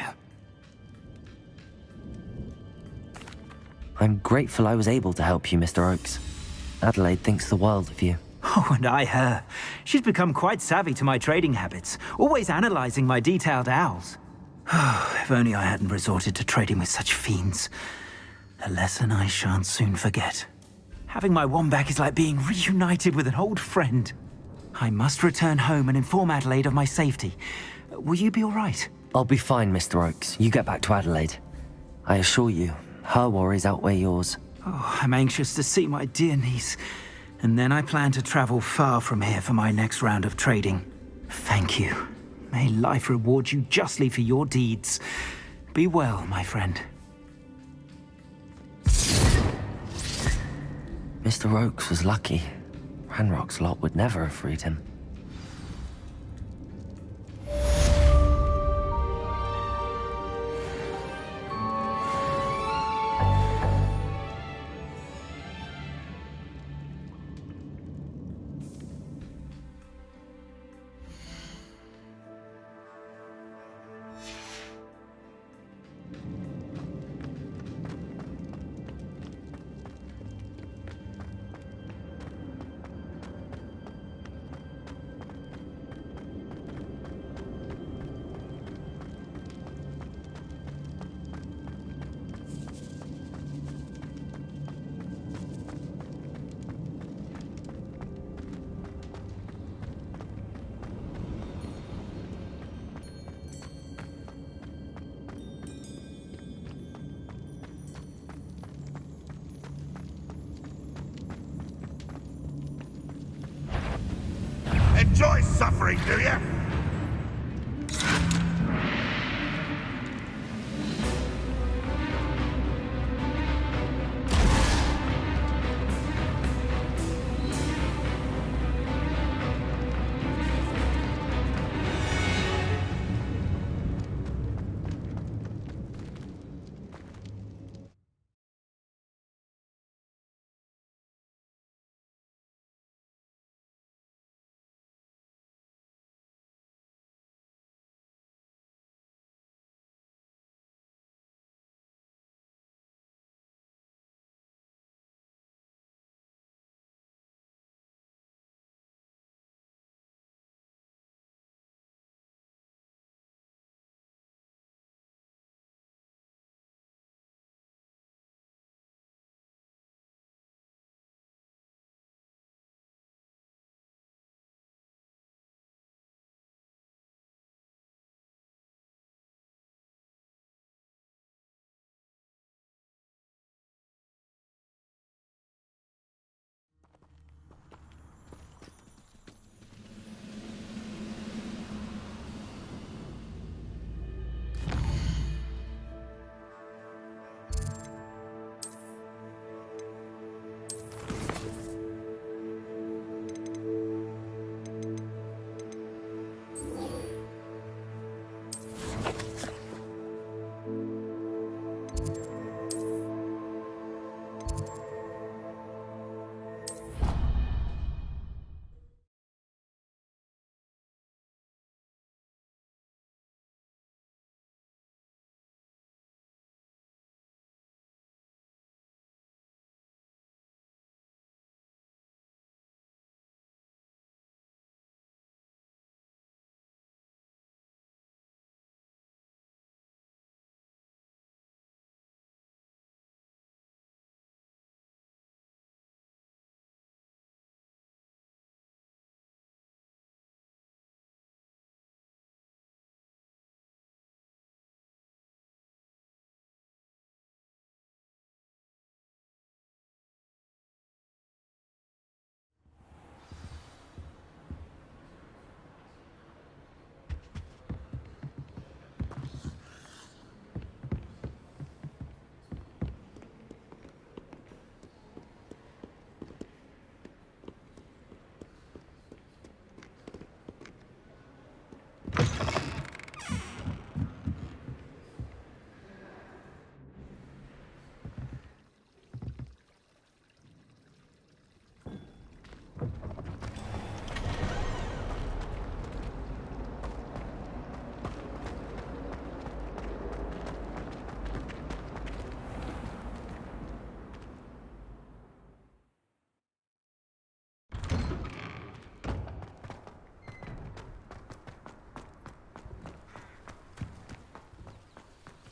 I'm grateful I was able to help you, Mr. Oakes. Adelaide thinks the world of you. Oh, and I her. She's become quite savvy to my trading habits, always analyzing my detailed owls. If only I hadn't resorted to trading with such fiends. A lesson I shan't soon forget. Having my wand back is like being reunited with an old friend. I must return home and inform Adelaide of my safety. Will you be all right? I'll be fine, Mr. Oakes. You get back to Adelaide. I assure you, her worries outweigh yours. Oh, I'm anxious to see my dear niece. And then I plan to travel far from here for my next round of trading. Thank you. May life reward you justly for your deeds. Be well, my friend. Mr. Oakes was lucky. Ranrock's lot would never have freed him. Enjoy suffering, do you?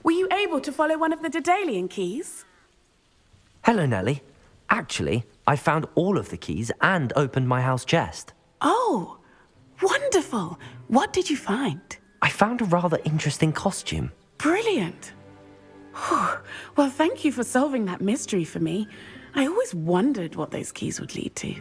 Were you able to follow one of the Daedalian keys? Hello, Nellie. Actually, I found all of the keys and opened my house chest. Oh, wonderful. What did you find? I found a rather interesting costume. Brilliant. Whew. Well, thank you for solving that mystery for me. I always wondered what those keys would lead to.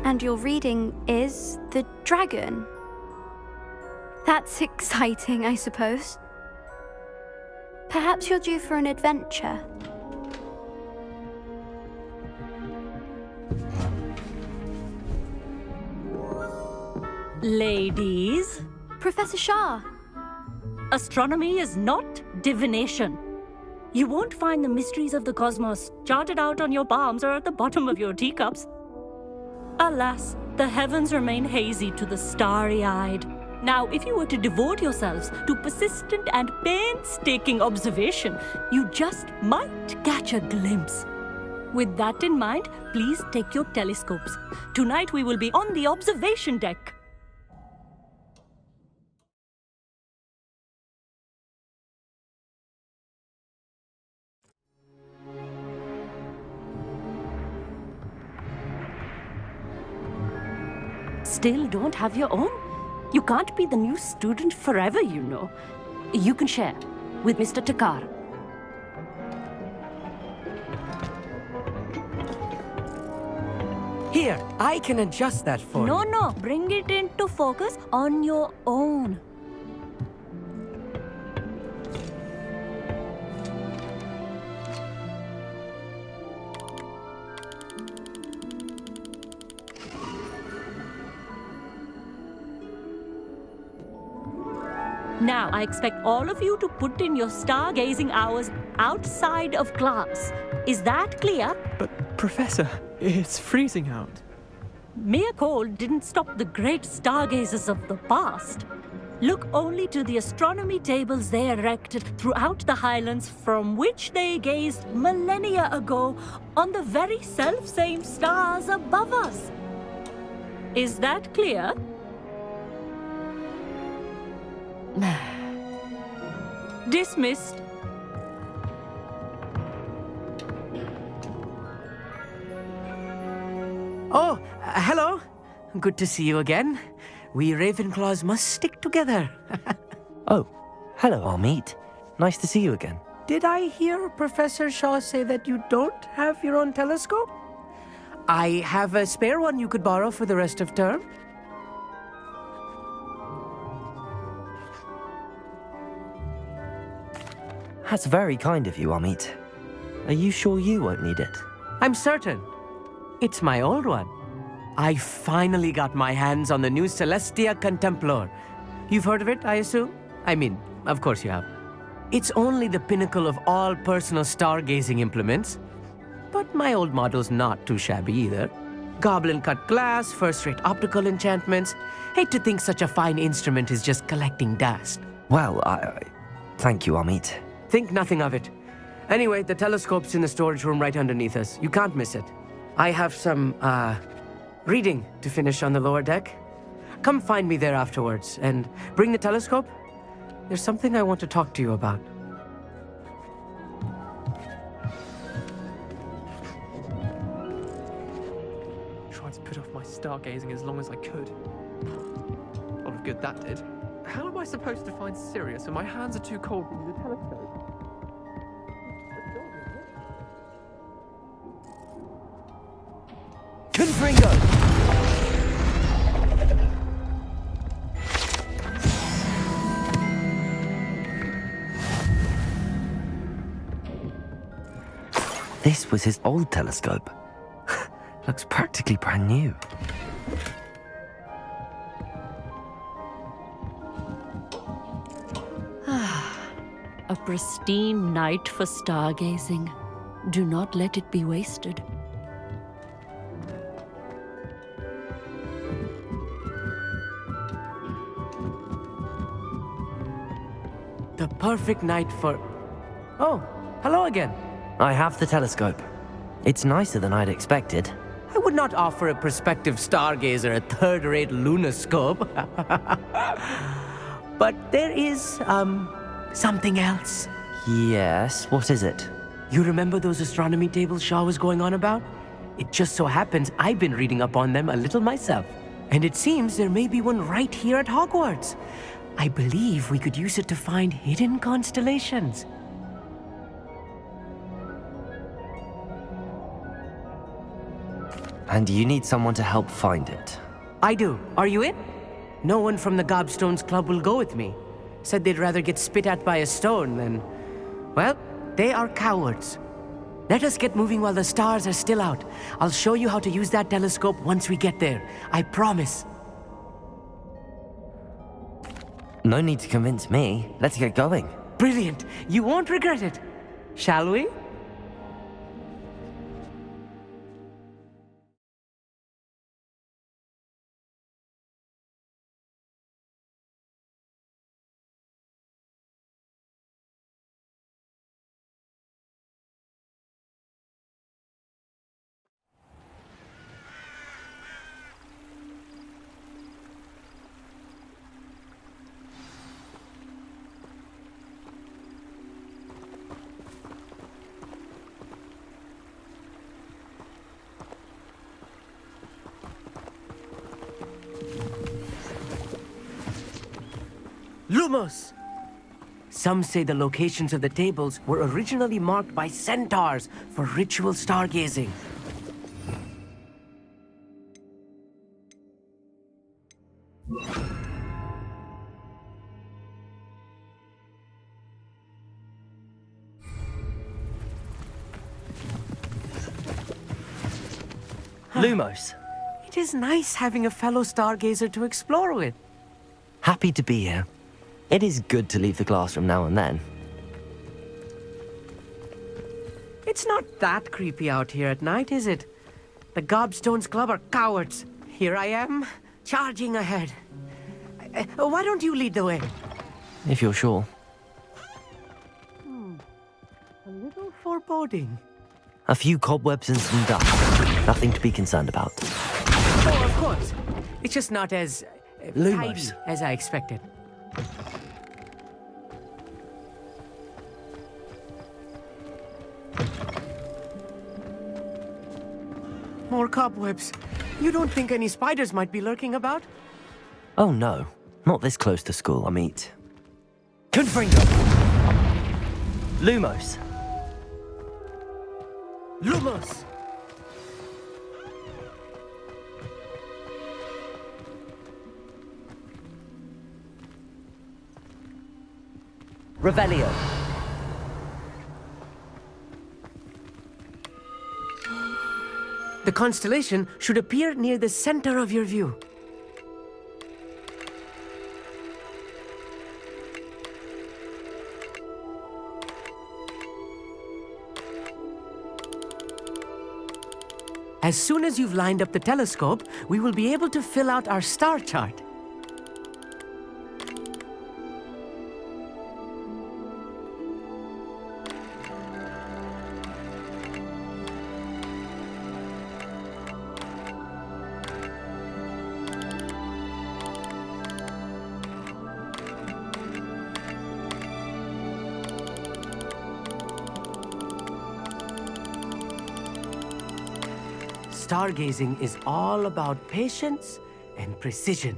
And your reading is the dragon. That's exciting, I suppose. Perhaps you're due for an adventure. Ladies, Professor Shah. astronomy is not divination. You won't find the mysteries of the cosmos charted out on your palms or at the bottom of your teacups. Alas, the heavens remain hazy to the starry-eyed. Now, if you were to devote yourselves to persistent and painstaking observation, you just might catch a glimpse. With that in mind, please take your telescopes. Tonight we will be on the observation deck. Still don't have your own? You can't be the new student forever, you know. You can share with Mr. Takar. Here, I can adjust that for you. No, bring it into focus on your own. Now, I expect all of you to put in your stargazing hours outside of class. Is that clear? But, Professor, it's freezing out. Mere cold didn't stop the great stargazers of the past. Look only to the astronomy tables they erected throughout the highlands from which they gazed millennia ago on the very self-same stars above us. Is that clear? Dismissed. Oh, hello. Good to see you again. We Ravenclaws must stick together. Oh, hello, Amit. Nice to see you again. Did I hear Professor Shaw say that you don't have your own telescope? I have a spare one you could borrow for the rest of term. That's very kind of you, Amit. Are you sure you won't need it? I'm certain. It's my old one. I finally got my hands on the new Celestia Contemplor. You've heard of it, I assume? I mean, of course you have. It's only the pinnacle of all personal stargazing implements. But my old model's not too shabby either. Goblin-cut glass, first-rate optical enchantments. Hate to think such a fine instrument is just collecting dust. Well, thank you, Amit. Think nothing of it. Anyway, the telescope's in the storage room right underneath us. You can't miss it. I have some, reading to finish on the lower deck. Come find me there afterwards, and bring the telescope. There's something I want to talk to you about. Tried to put off my stargazing as long as I could. A lot of good that did. How am I supposed to find Sirius when my hands are too cold to use a telescope? Confringo! This was his old telescope. Looks practically brand new. A pristine night for stargazing. Do not let it be wasted. The perfect night for... Oh, hello again. I have the telescope. It's nicer than I'd expected. I would not offer a prospective stargazer a third-rate lunoscope. But there is, something else. Yes, what is it? You remember those astronomy tables Shaw was going on about? It just so happens I've been reading up on them a little myself. And it seems there may be one right here at Hogwarts. I believe we could use it to find hidden constellations. And you need someone to help find it. I do. Are you in? No one from the Gobstones Club will go with me. Said they'd rather get spit at by a stone than... Well, they are cowards. Let us get moving while the stars are still out. I'll show you how to use that telescope once we get there. I promise. No need to convince me. Let's get going. Brilliant. You won't regret it. Shall we? Lumos! Some say the locations of the tables were originally marked by centaurs for ritual stargazing. Lumos. It is nice having a fellow stargazer to explore with. Happy to be here. It is good to leave the classroom now and then. It's not that creepy out here at night, is it? The Gobstones Club are cowards. Here I am, charging ahead. Why don't you lead the way? If you're sure. A little foreboding. A few cobwebs and some dust. Nothing to be concerned about. Oh, of course. It's just not as tidy Lumos. as I expected. More cobwebs. You don't think any spiders might be lurking about? Oh no. Not this close to school, I meet. Confringo! Lumos. Lumos! Revelio. The constellation should appear near the center of your view. As soon as you've lined up the telescope, we will be able to fill out our star chart. Stargazing is all about patience and precision.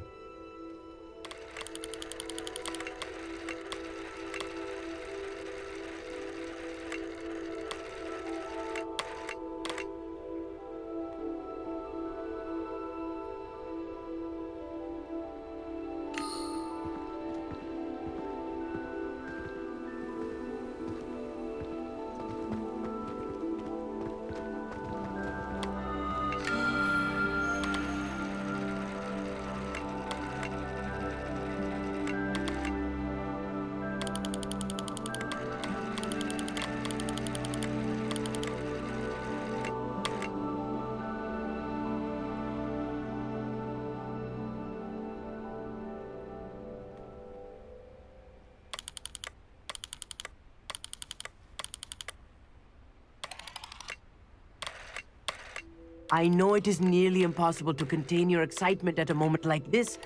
I know it is nearly impossible to contain your excitement at a moment like this,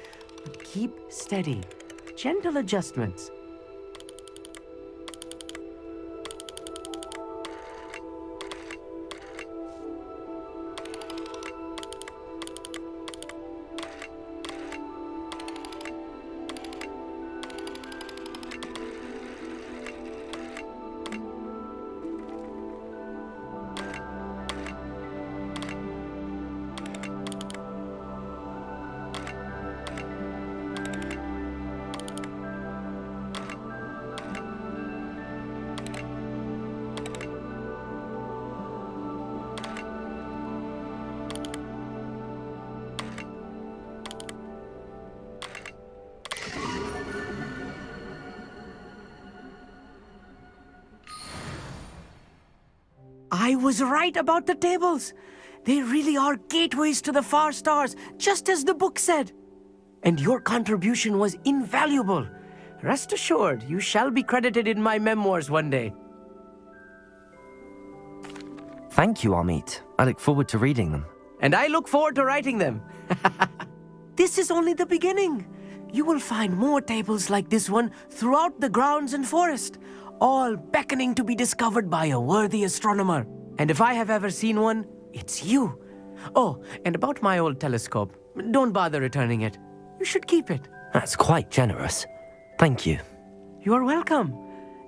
but keep steady. Gentle adjustments. I was right about the tables. They really are gateways to the far stars, just as the book said. And your contribution was invaluable. Rest assured, you shall be credited in my memoirs one day. Thank you, Amit. I look forward to reading them. And I look forward to writing them. This is only the beginning. You will find more tables like this one throughout the grounds and forest, all beckoning to be discovered by a worthy astronomer. And if I have ever seen one, it's you. Oh, and about my old telescope, don't bother returning it. You should keep it. That's quite generous. Thank you. You are welcome.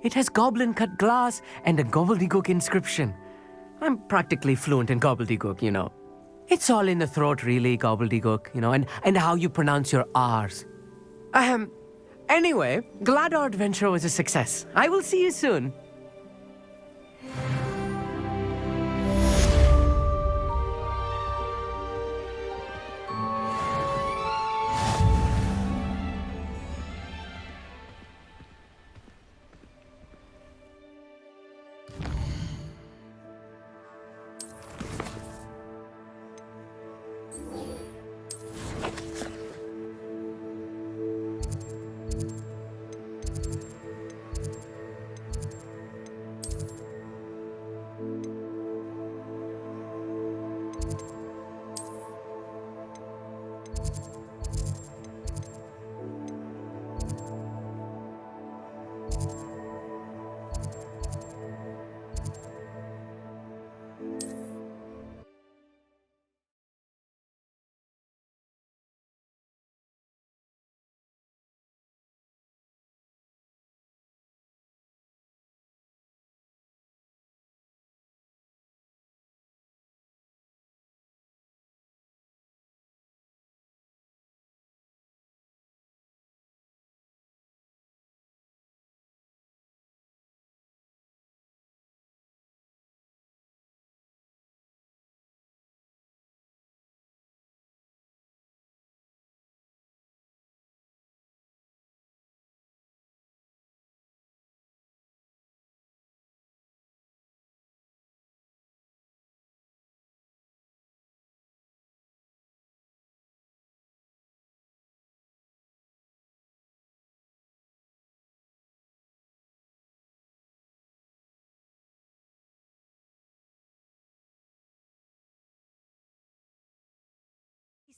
It has goblin-cut glass and a gobbledygook inscription. I'm practically fluent in gobbledygook, you know. It's all in the throat, really, gobbledygook, you know, and how you pronounce your R's. Anyway, glad our adventure was a success. I will see you soon.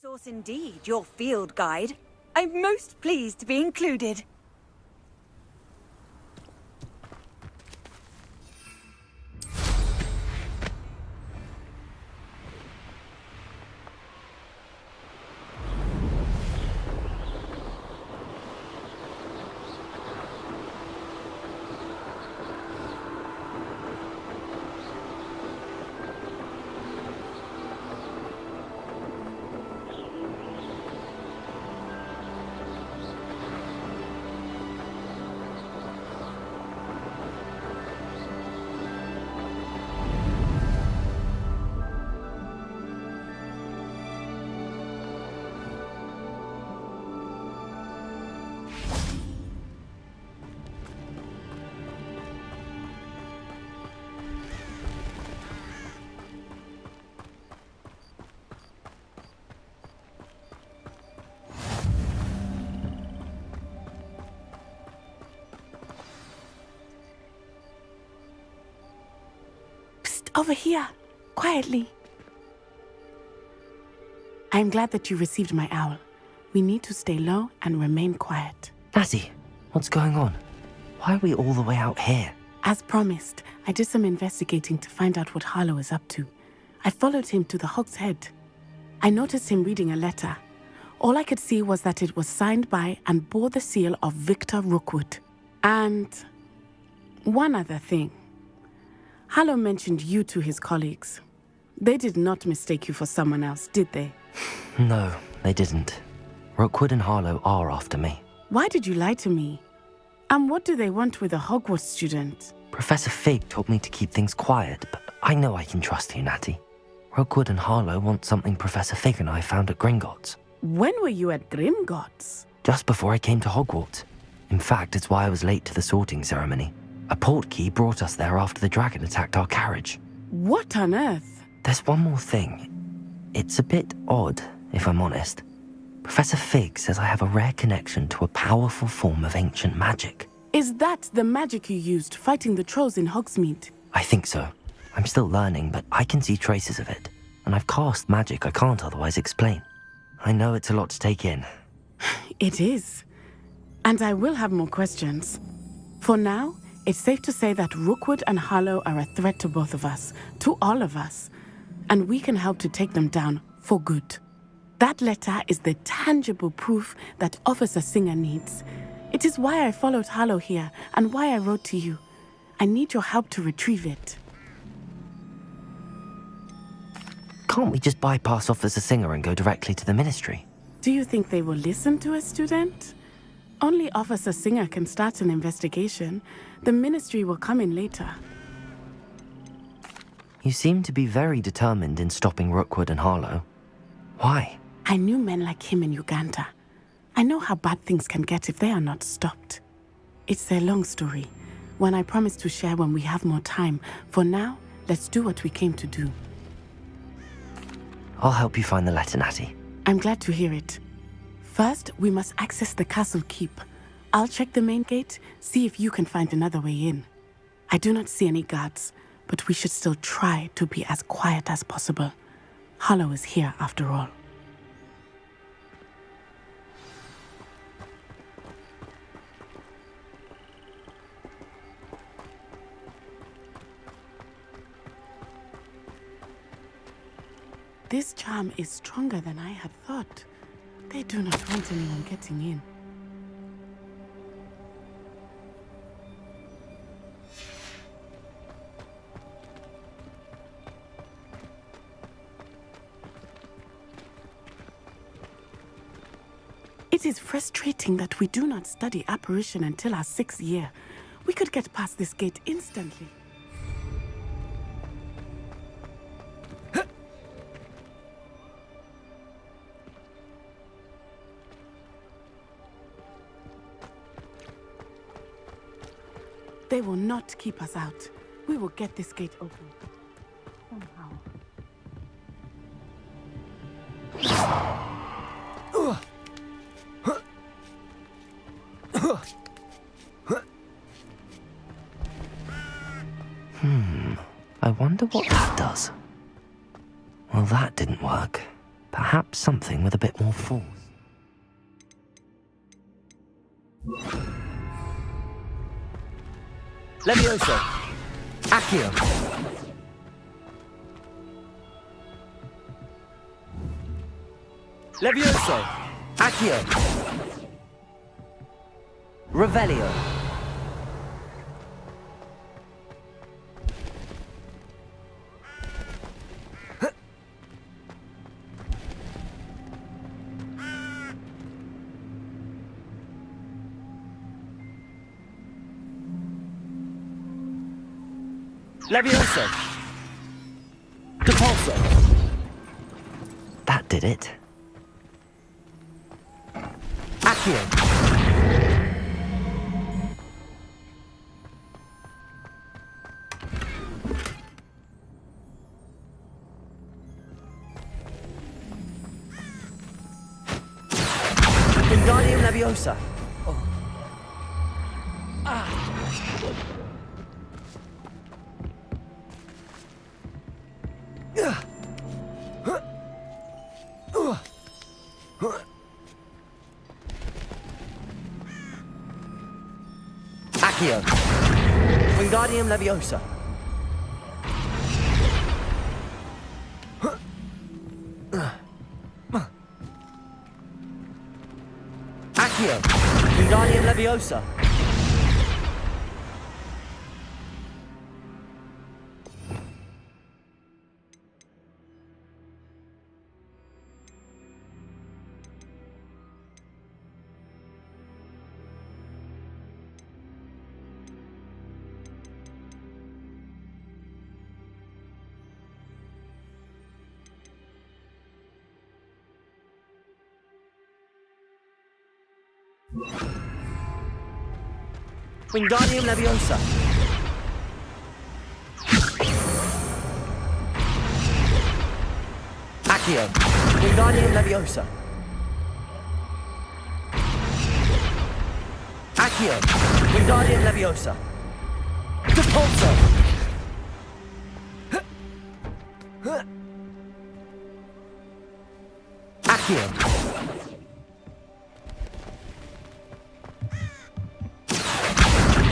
Resource indeed, your field guide. I'm most pleased to be included. Over here, quietly. I'm glad that you received my owl. We need to stay low and remain quiet. Natty, what's going on? Why are we all the way out here? As promised, I did some investigating to find out what Harlow is up to. I followed him to the Hog's Head. I noticed him reading a letter. All I could see was that it was signed by and bore the seal of Victor Rookwood. And one other thing. Harlow mentioned you to his colleagues. They did not mistake you for someone else, did they? No, they didn't. Rookwood and Harlow are after me. Why did you lie to me? And what do they want with a Hogwarts student? Professor Fig told me to keep things quiet, but I know I can trust you, Natty. Rookwood and Harlow want something Professor Fig and I found at Gringotts. When were you at Gringotts? Just before I came to Hogwarts. In fact, it's why I was late to the sorting ceremony. A portkey brought us there after the dragon attacked our carriage. What on earth? There's one more thing. It's a bit odd, if I'm honest. Professor Fig says I have a rare connection to a powerful form of ancient magic. Is that the magic you used fighting the trolls in Hogsmeade? I think so. I'm still learning, but I can see traces of it. And I've cast magic I can't otherwise explain. I know it's a lot to take in. It is. And I will have more questions. For now, it's safe to say that Rookwood and Harlow are a threat to both of us, to all of us. And we can help to take them down for good. That letter is the tangible proof that Officer Singer needs. It is why I followed Harlow here and why I wrote to you. I need your help to retrieve it. Can't we just bypass Officer Singer and go directly to the Ministry? Do you think they will listen to a student? Only Officer Singer can start an investigation. The Ministry will come in later. You seem to be very determined in stopping Rookwood and Harlow. Why? I knew men like him in Uganda. I know how bad things can get if they are not stopped. It's a long story, one I promise to share when we have more time. For now, let's do what we came to do. I'll help you find the letter, Natty. I'm glad to hear it. First, we must access the castle keep. I'll check the main gate, see if you can find another way in. I do not see any guards, but we should still try to be as quiet as possible. Harlow is here after all. This charm is stronger than I had thought. They do not want anyone getting in. It is frustrating that we do not study apparition until our 6th year. We could get past this gate instantly. They will not keep us out. We will get this gate open. Somehow. I wonder what that does. Well, that didn't work. Perhaps something with a bit more force. Levioso! Accio! Levioso! Accio! Revelio! Levioso! Depulso! That did it. Accio! Wingardium Leviosa! Accio! Wingardium Leviosa! Accio! Wingardium Leviosa! Wingardium Leviosa! Accio. Wingardium Leviosa. Accio. Wingardium Leviosa. Depulso. Accio.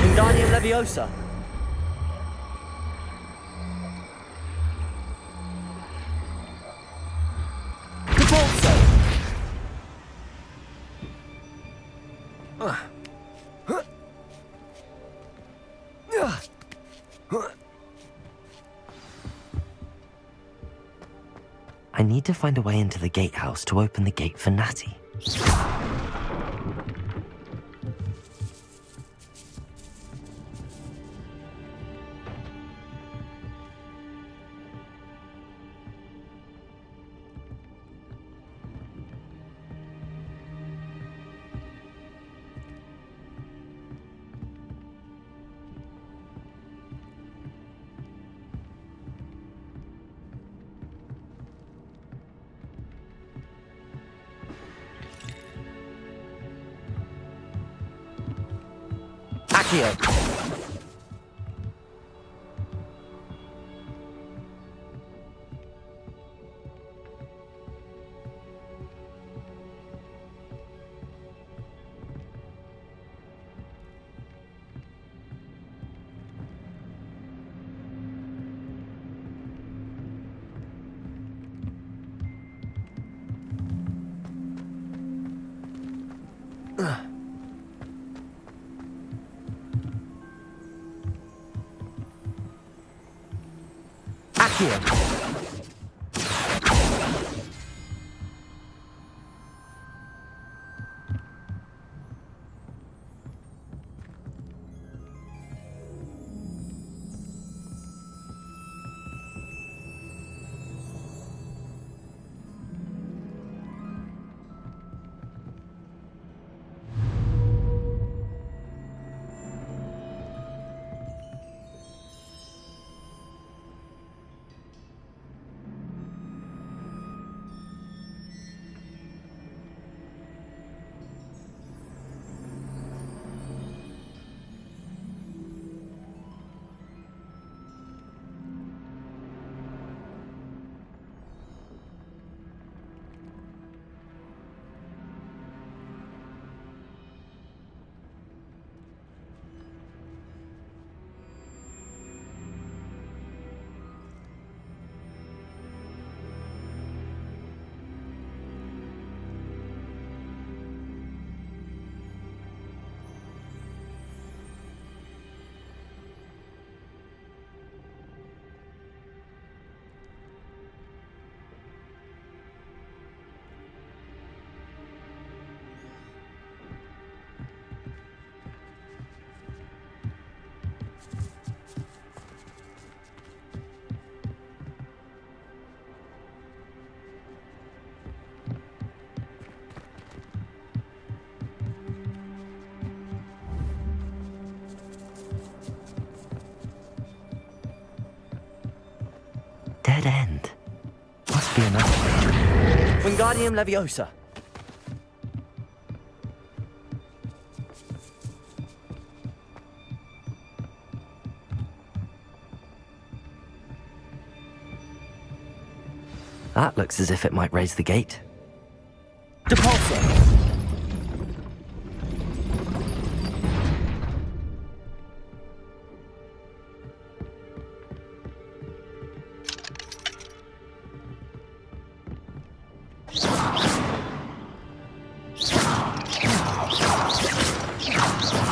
Wingardium Leviosa. Depulso. I need to find a way into the gatehouse to open the gate for Natty. Accio. Accio. Dead end. Must be another way. Wingardium Leviosa. That looks as if it might raise the gate. Depulso.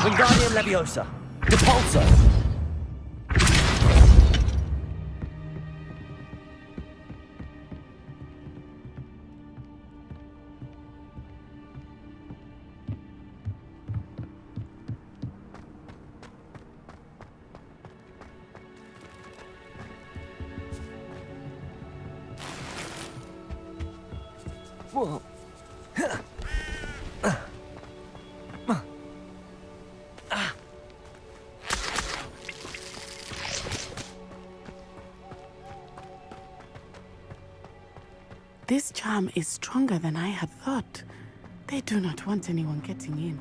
Wingardium Leviosa. Depulso. Whoa. This charm is stronger than I had thought. They do not want anyone getting in.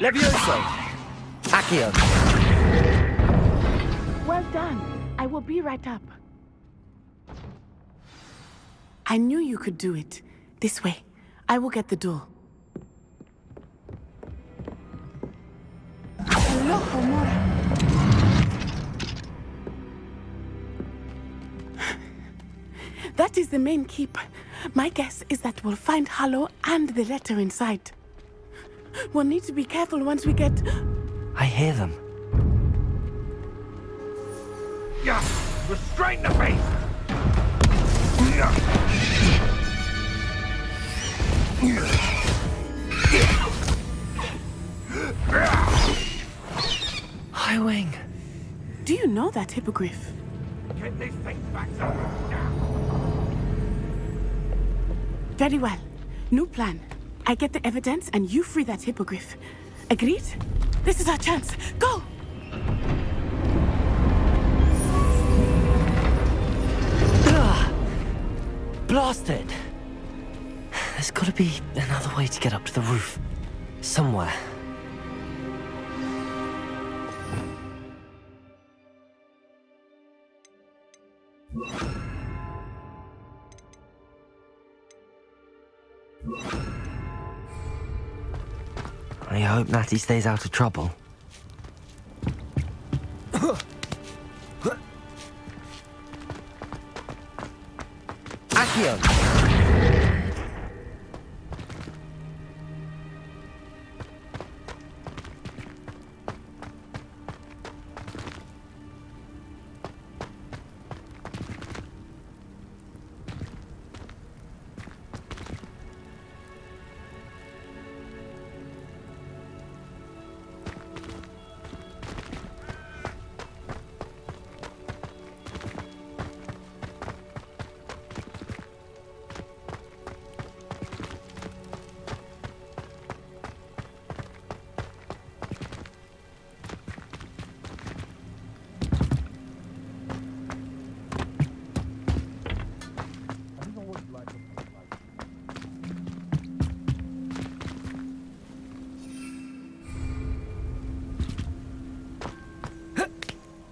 Levioso! Accio! Well done. I will be right up. I knew you could do it. This way. I will get the door. Hello, Homura. That is the main keep. My guess is that we'll find Harlow and the letter inside. We'll need to be careful once we get... I hear them. Yeah, restrain the beast! Highwing. Do you know that hippogriff? Get these things back up now! Very well. New plan. I get the evidence and you free that hippogriff. Agreed? This is our chance. Go! Blasted! There's gotta be another way to get up to the roof. Somewhere. I hope Natty stays out of trouble. Accio!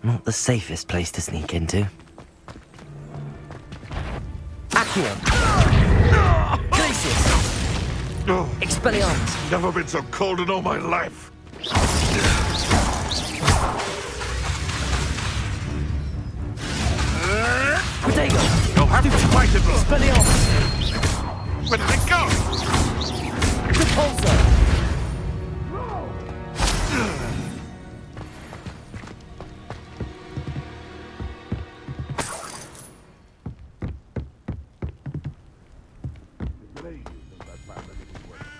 Not the safest place to sneak into. Accio! Glacius! Expelliarmus! Never been so cold in all my life! Protego! You'll have to fight it, Expelliarmus! Where did it go? Repulsor!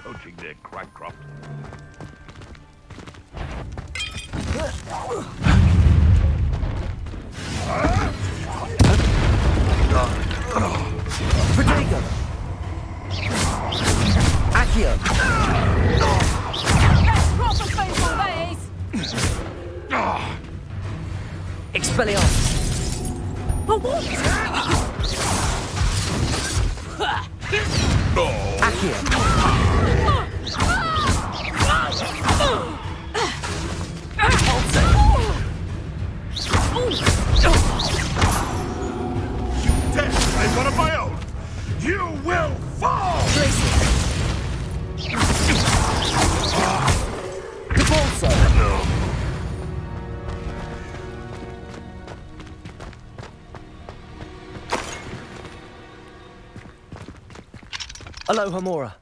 Poaching their crackcroft. Protego! Accio! Expelliarmus! For what? Accio! Death! I've got of my own! You will Aloha Mora.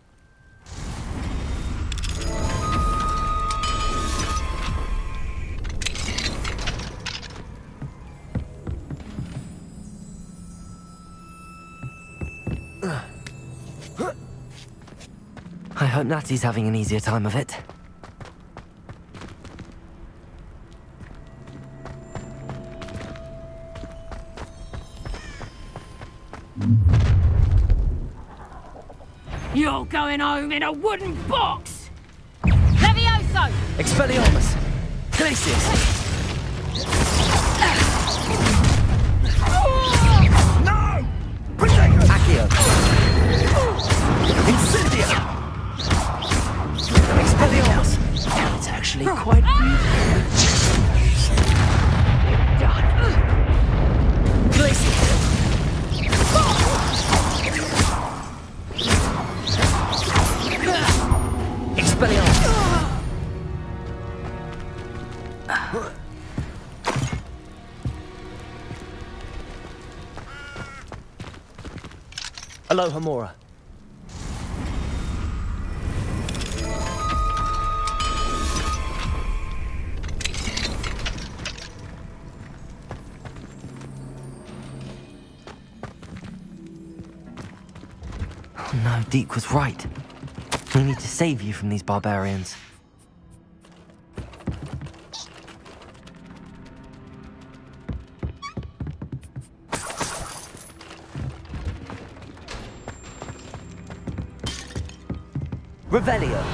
I hope Natty's having an easier time of it. You're going home in a wooden box! Levioso! Expelliarmus! Glacius! No! Protego! Accio! Incendia! Expelliarmus! It's actually quite beautiful. Glacius! Expelliarmus! Aloha Mora. Oh no, Deke was right. We need to save you from these barbarians. Revelio.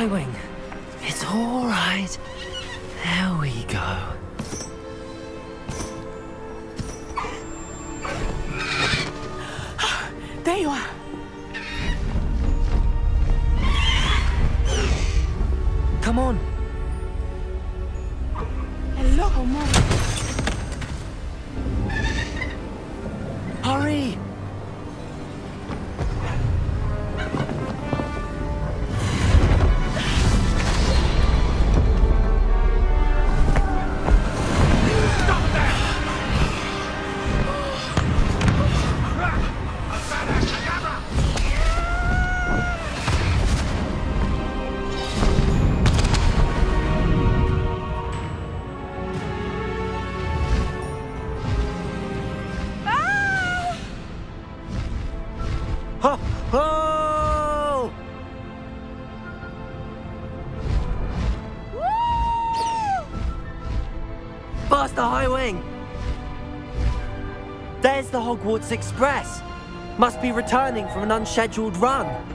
Wing. It's all right. There we go. There you are. Come on. Hello, Mom. Hurry! Oh! Past the high wing! There's the Hogwarts Express! Must be returning from an unscheduled run.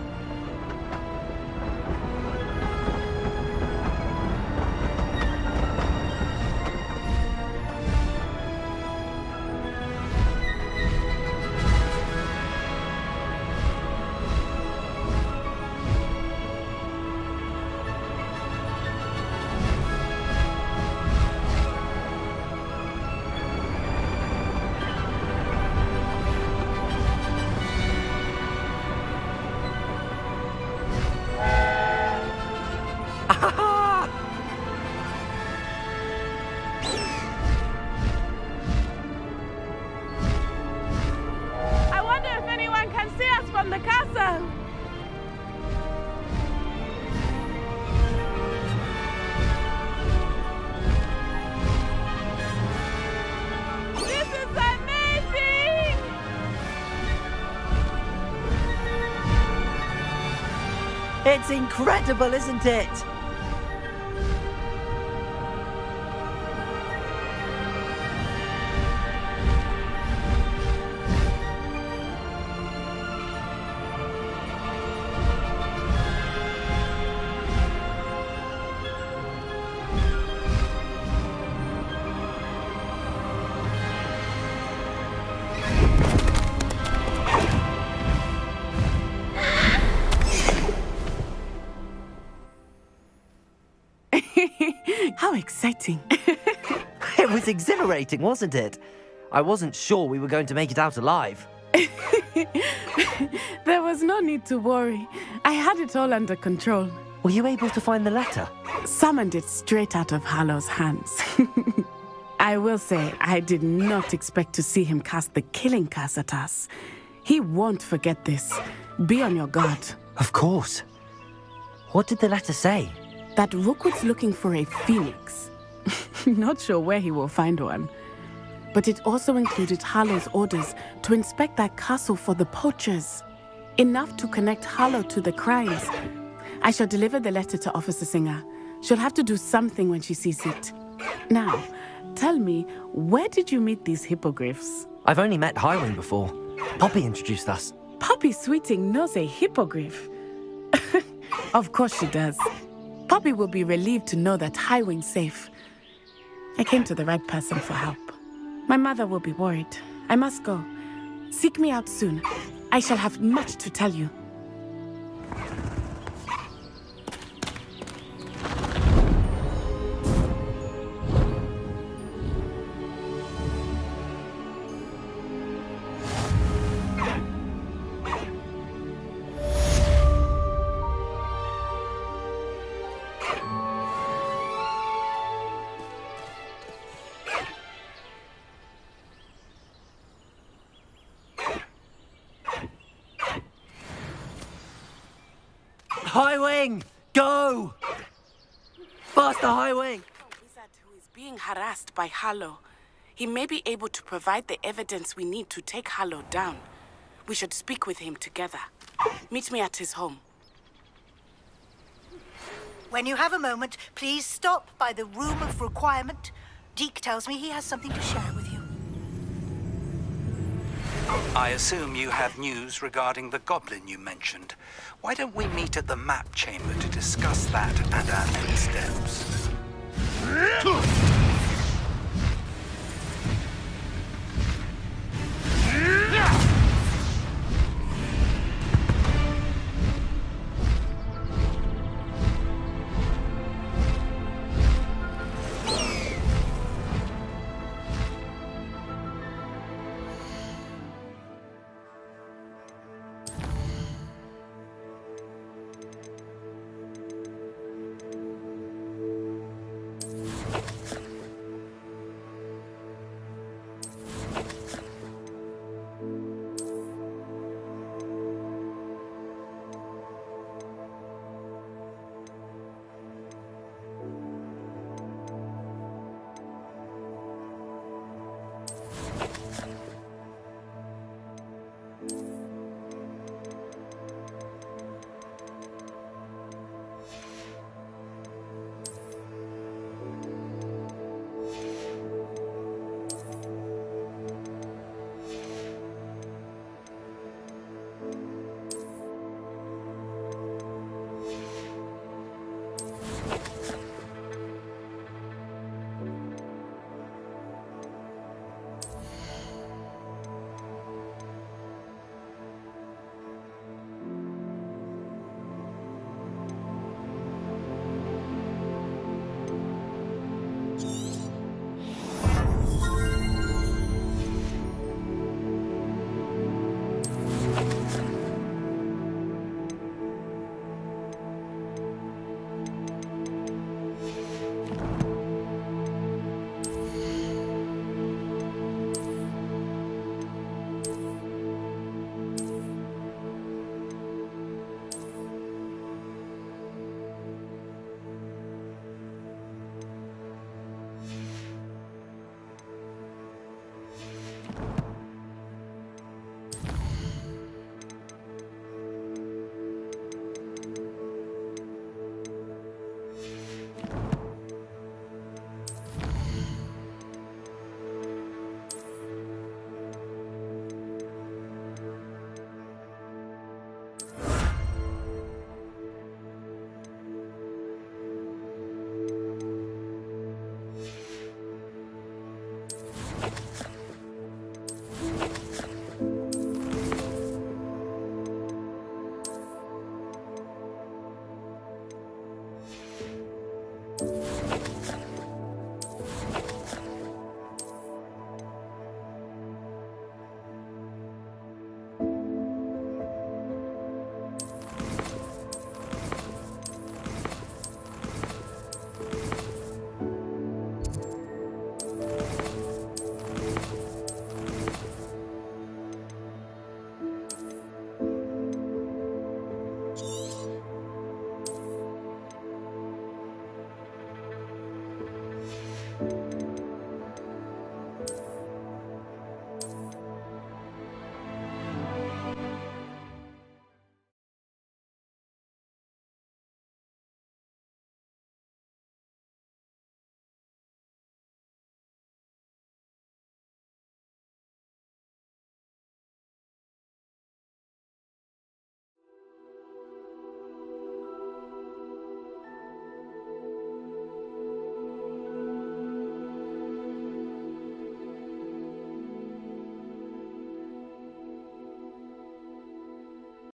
It's incredible, isn't it? How exciting. It was exhilarating, wasn't it? I wasn't sure we were going to make it out alive. There was no need to worry. I had it all under control. Were you able to find the letter? Summoned it straight out of Hallow's hands. I will say, I did not expect to see him cast the killing curse at us. He won't forget this. Be on your guard. Of course. What did the letter say? That Rookwood's looking for a phoenix. Not sure where he will find one. But it also included Harlow's orders to inspect that castle for the poachers. Enough to connect Harlow to the crimes. I shall deliver the letter to Officer Singer. She'll have to do something when she sees it. Now, tell me, where did you meet these hippogriffs? I've only met Highwing before. Poppy introduced us. Poppy Sweeting knows a hippogriff. Of course she does. Poppy will be relieved to know that Highwing's safe. I came to the right person for help. My mother will be worried. I must go. Seek me out soon. I shall have much to tell you. Highwing! Go! Faster, Highwing! A wizard who is being harassed by Harlow. He may be able to provide the evidence we need to take Harlow down. We should speak with him together. Meet me at his home. When you have a moment, please stop by the Room of Requirement. Deke tells me he has something to share with you. I assume you have news regarding the goblin you mentioned. Why don't we meet at the map chamber to discuss that and our next steps?